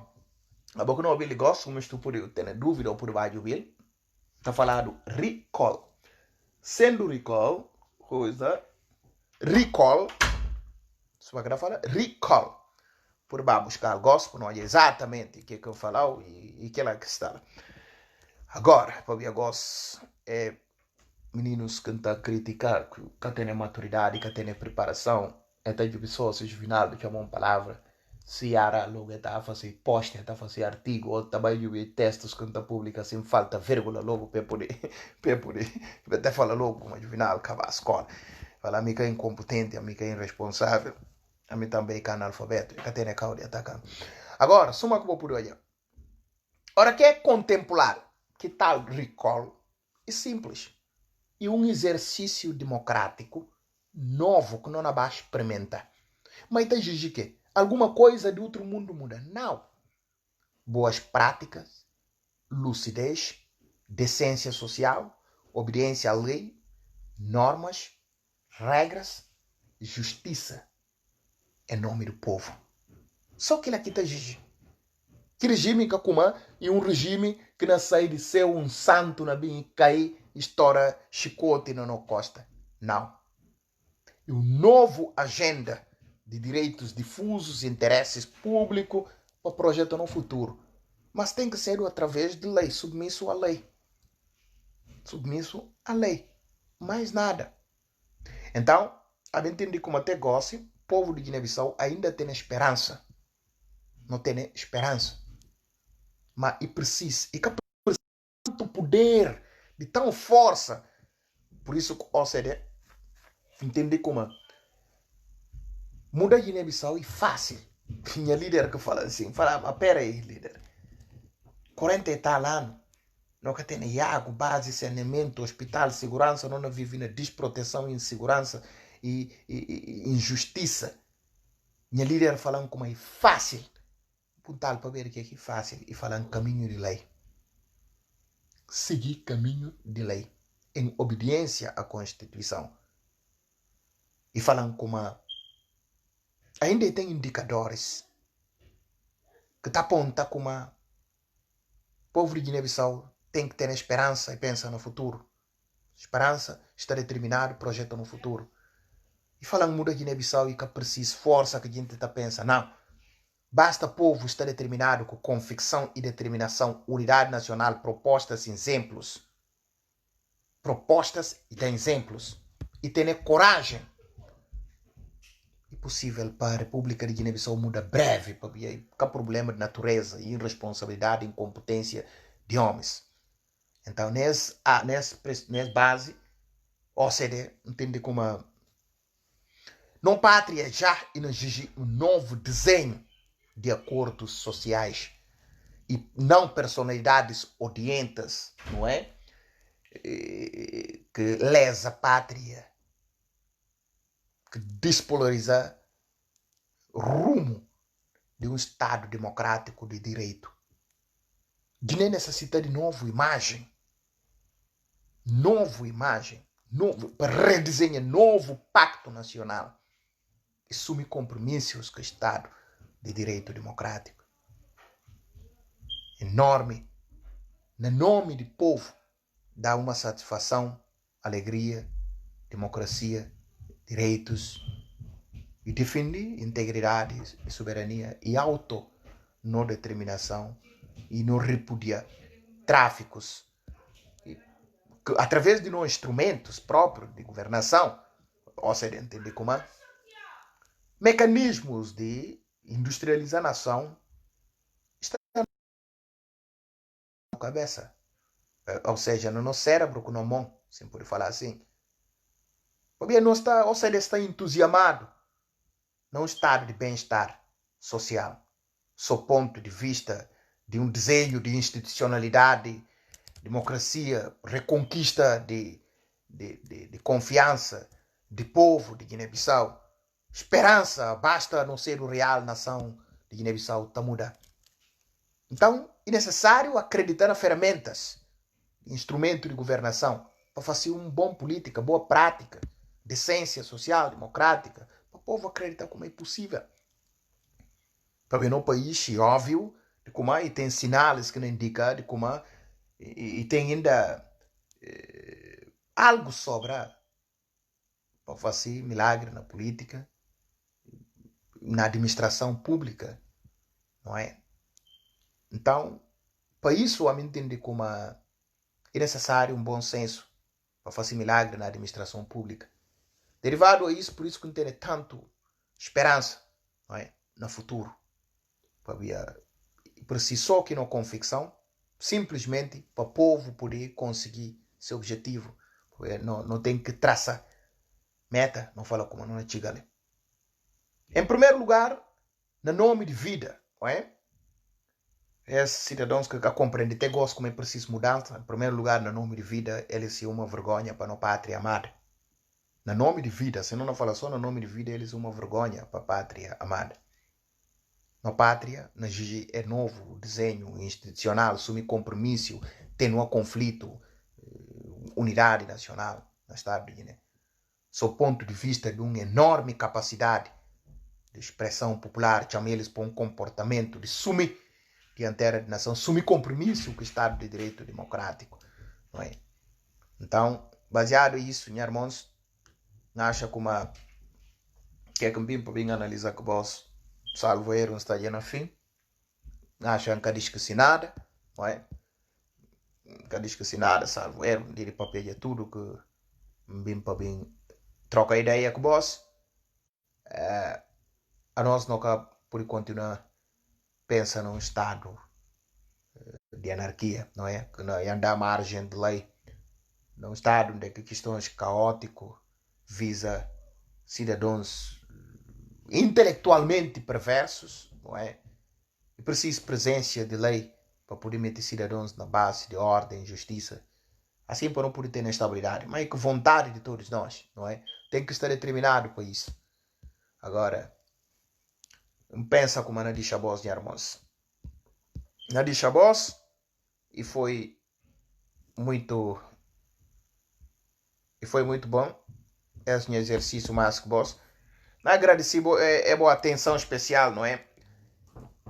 Acabou que não ouvi, gosto, mas tu pode ter dúvida ou por baixo ouvir. Está falando recall. Sendo recall, coisa, recall, se vai falar recall. Por baixo buscar gosto, não é exatamente o que eu falo e que ela que está. Agora, para ver gosto, é meninos que estão a criticar, que têm maturidade, que têm preparação, até de pessoas juvenil, que chamam palavra, Ciara logo está a fazer post, está a fazer artigo, ou também eu textos que está publica sem falta vírgula logo para poder, até fala logo como juvenal, acaba a escola. Fala, a mim que é incompetente, a mim que é irresponsável, a mim também que é analfabeto, que tem a causa de atacar. Agora, suma que vou por olhar. Ora, que é contemplar, que tal recall? É simples. É um exercício democrático novo que não vai experimentar. Mas tem gente que alguma coisa de outro mundo muda. Não. Boas práticas, lucidez, decência social, obediência à lei, normas, regras, justiça em nome do povo. Só que ele aqui está Gigi. Que regime que comã e um regime que não sai de ser um santo na bem cair, estoura chicote na costa. Não. E um novo agenda de direitos difusos, interesses públicos para o projeto no futuro. Mas tem que ser através de lei, submisso à lei. Submisso à lei. Mais nada. Então, a gente entende como até gosta, o povo de Guiné-Bissau ainda tem esperança. Não tem esperança. Mas e precisa. E que precisa de tanto poder, de tão força. Por isso que o OCDE entende como mudar Guiné-Bissau é fácil. Tinha líder que fala assim, fala, pera aí, líder. 40 e tal anos, nunca tem água, base, saneamento, hospital, segurança, não vive na desproteção, insegurança e injustiça. Minha líder falando como é fácil. Puntal para ver que é fácil e falando caminho de lei. Seguir caminho de lei em obediência à Constituição. E falando como ainda tem indicadores que tá aponta como o povo de Guiné-Bissau tem que ter esperança e pensa no futuro. Esperança está determinado, projeto no futuro. E falando muda Guiné-Bissau e que precisa força que a gente está pensando. Não. Basta o povo estar determinado com convicção e determinação, unidade nacional, propostas e exemplos. Propostas e tem exemplos. E ter coragem. É possível para a República de Guiné-Bissau mudar breve, porque há problema de natureza, irresponsabilidade, incompetência de homens. Então, nessa base, a OCDE entende como não pátria já exige um novo desenho de acordos sociais e não personalidades odientas, não é? Que lesa a pátria, que despolariza rumo de um Estado democrático de direito. Guiné necessita de nova imagem, para redesenhar novo pacto nacional e assumir compromissos com o Estado de direito democrático. Enorme, no nome do povo, dá uma satisfação, alegria, democracia, direitos e defende integridade e soberania e autodeterminação e não repudia tráficos através de instrumentos próprios de governação, ou seja, entende como mecanismos de industrialização estão na cabeça, ou seja, no nosso cérebro, no mão, se pode falar assim. Porque não está, ou seja, está entusiasmado num estado de bem-estar social, sob ponto de vista de um desenho de institucionalidade, democracia, reconquista de confiança de povo de Guiné-Bissau. Esperança, basta não ser o real nação de Guiné-Bissau, está mudando. Então, é necessário acreditar nas ferramentas, instrumento de governação, para fazer uma boa política, boa prática, decência social, democrática, para o povo acreditar como é possível. Porque no país, é óbvio, de como e tem sinais que não indicam de como e tem ainda algo sobra para fazer milagre na política, na administração pública, não é? Então, para isso, a mim entende como é necessário um bom senso para fazer milagre na administração pública. Derivado a isso, por isso que não tem tanto esperança, não é? No futuro. por si só que não convicção, simplesmente para o povo poder conseguir seu objetivo. Não tem que traçar meta, não fala como não é chegale. Em primeiro lugar, no nome de vida, não é? Esses cidadãos que compreendem até gostam como é preciso mudança. Em primeiro lugar, no nome de vida, eles são uma vergonha para a pátria amada. No nome de vida, se não fala só no nome de vida, eles são uma vergonha para a pátria amada. Na pátria, na Gigi é novo, o desenho institucional, assumir compromisso, ter um conflito, unidade nacional no Estado de Guiné. Sob ponto de vista de uma enorme capacidade de expressão popular, chama eles para um comportamento de sumir dianteira de nação, sumir compromisso com o Estado de Direito Democrático. Não é? Então, baseado nisso, meus irmãos, acha como que é que bem para bem analisar que vos salvo erro está na fim, acha que não esqueci nada, não é? Não esqueci nada, salvo erro, de papel é tudo que bem para bem troca ideia com vos. A nós não por continuar pensa num estado de anarquia, não é? Que não anda à margem de lei, num estado onde questões caóticas visa cidadãos intelectualmente perversos, não é? E precisa presença de lei para poder meter cidadãos na base de ordem e justiça, assim para não poder ter estabilidade, mas é que vontade de todos nós, não é? Tem que estar determinado com isso. Agora, pensa como Nadi Chabos de Hermos. Nadi Chabos e foi muito bom esse exercício mais que vos. Agradeci boa atenção especial, não é?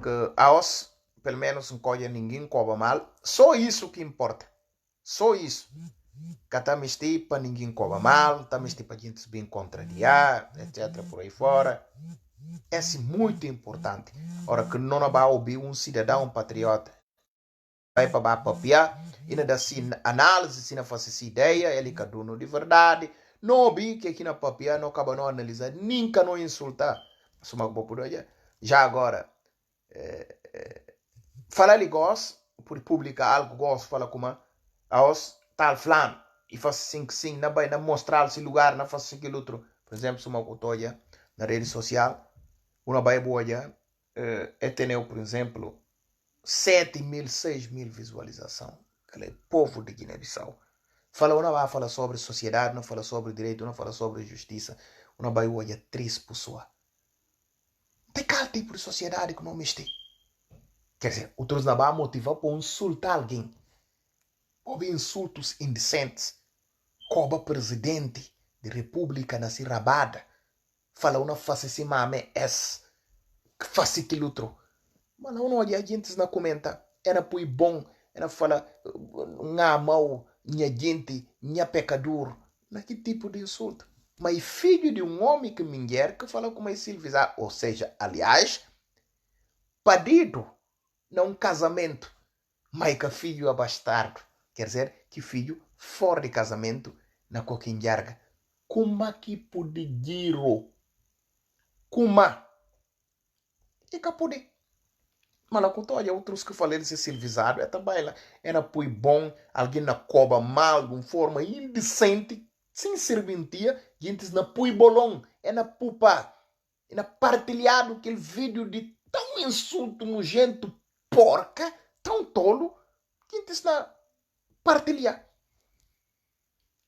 Que a os, pelo menos, não colhe ninguém cobra mal. Só isso que importa. Só isso. Que estamos para ninguém cobra mal, estamos para a gente se bem contrariar, etc. por aí fora. É muito importante. Ora que não vai ouvir um cidadão patriota. Vai para papiar, e não dá análise, se não faz essa ideia, ele é dono de verdade. Não ouvi que aqui na papia não acaba não analisar, nunca não insultar. Já agora, falar ele gosta, por publicar algo gosta, fala como aos tal flano, e faz assim que sim, não vai mostrar esse lugar, não faz aquilo outro. Por exemplo, se uma cotoia na rede social, uma vai boa, é ter, por exemplo, 7.000, 6.000 visualização. Aquele povo de Guiné-Bissau. Não vai falar sobre sociedade, não fala sobre direito, não fala sobre justiça. Não vai olhar 3 pessoas. Tem qual tipo de sociedade que não mexe? Quer dizer, outros não vão motivar para insultar alguém. Houve insultos indecentes. Como presidente da República na Rabada. Fala, não faz esse mame, que faz aquilo outro. Mas não olha a gente não comenta. Era por bom. Era falar, não mal, minha gente, minha pecador. Não que tipo de insulto. Mas filho de um homem que mulher que fala como é civilizado. Ou seja, aliás, padido não casamento. Mas que filho é bastardo. Quer dizer, que filho fora de casamento na coquinharga. Como que pode giro? Como? E que pode? Malacuto, olha, outros que falei de ser civilizado, é também lá. Era por bom, alguém na cobra mal, de uma forma indecente, sem serventia, gente na pui bolão, é na pupa, é na partilhado aquele vídeo de tão insulto nojento, porca, tão tolo, gente na partilhar.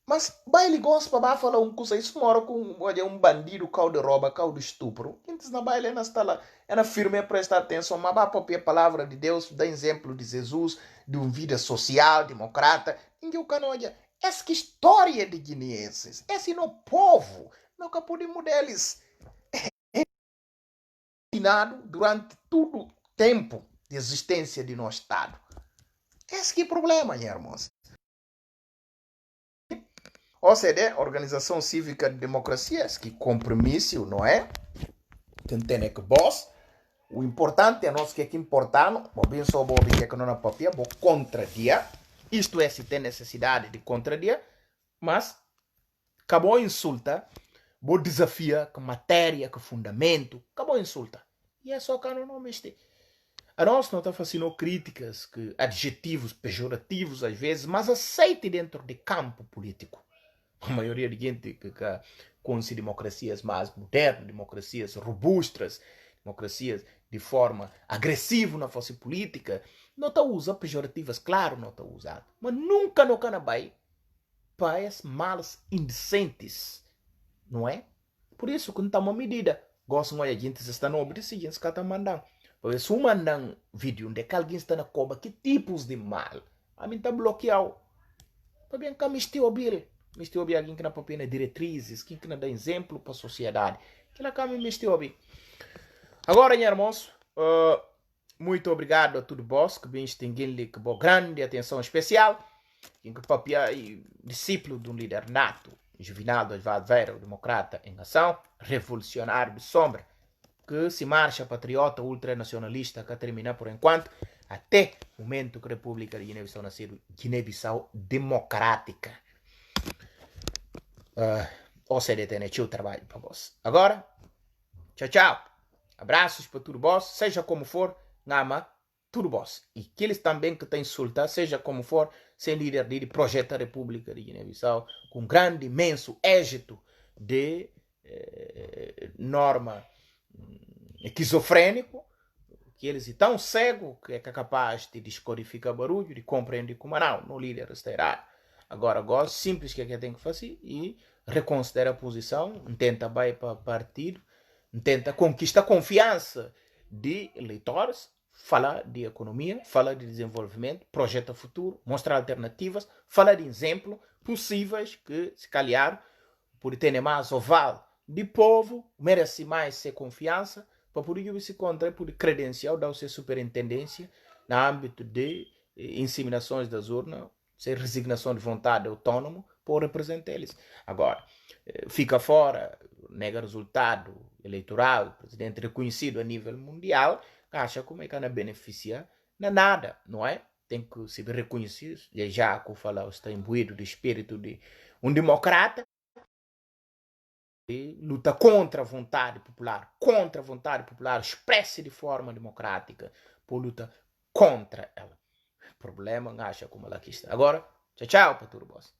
Mas baile gosta para falar coisa, isso mora com olha, um bandido, cau de rouba, cau de estupro. Então na baile não está lá, é firme prestar atenção, mas vai para a palavra de Deus, dá exemplo de Jesus, de uma vida social, democrata. Ninguém olha, essa que história de guineenses, esse não povo, não podemos deles durante todo o tempo de existência de nosso Estado. Esse que é o problema, minha irmã. OCDE, Organização Cívica de Democracia, que compromisso, não é? Que tem que boss. O importante é nós que importamos, bem só o que não na papia, vou contradia. Isto é, se tem necessidade de contradia, mas acabou insulta, vou desafia que matéria, que fundamento, acabou insulta. E é só que não mexe. A nós não está fazendo críticas, que adjetivos pejorativos às vezes, mas aceite dentro de campo político. A maioria de gente que conhece democracias mais modernas, democracias robustas, democracias de forma agressiva na força política, não está usando pejorativas, claro, não está usando. Mas nunca no Canabai para as malas indecentes, não é? Por isso que não está uma medida. Gostam de gente está no obedecendo, se está mandando. Porque se mandam vídeo onde alguém está na cobra, que tipos de mal? A mim está bloqueado. Para bem que me estou ouvindo. Me estou ouvindo alguém que não propõe diretrizes, que não dá exemplo para a sociedade. Que lá me estou ouvindo. Agora, meus irmãos, muito obrigado a todos vós que bem extinguindo que boa grande atenção especial. Que papia discípulo de um líder nato, Juvinaldo Osvaldo Vera, democrata em ação, revolucionário de sombra, que se marcha patriota ultranacionalista que termina por enquanto, até o momento que a República de Guiné-Bissau nasceu, Guiné-Bissau democrática. OCDT o trabalho para vós. Agora, tchau, tchau. Abraços para tudo vós, seja como for, ngama, tudo vós. E aqueles também que te insultam, seja como for, sem líder de projeto a República de Guiné-Bissau, com grande, imenso êxito de norma esquizofrênico, que eles estão cegos que é capaz de descodificar barulho, de compreender como não, no líder estará. Agora, simples que tem que fazer e reconsidera a posição, tenta vai para partido, tenta conquistar a confiança de eleitores, fala de economia, fala de desenvolvimento, projeta futuro, mostrar alternativas, fala de exemplos possíveis que, se calhar, por ter mais oval de povo, merece mais ser confiança, para poder se contra por credencial da sua superintendência no âmbito de inseminações das urnas, ser resignação de vontade autônomo, por representar eles. Agora, fica fora, nega resultado eleitoral, o presidente reconhecido a nível mundial, acha como é que não beneficia nada, não é? Tem que se reconhecer, já que o falar está imbuído de espírito de um democrata, e luta contra a vontade popular, expressa de forma democrática, por luta contra ela. O problema, acha como ela quis. Agora, tchau, tchau para tudo, boss.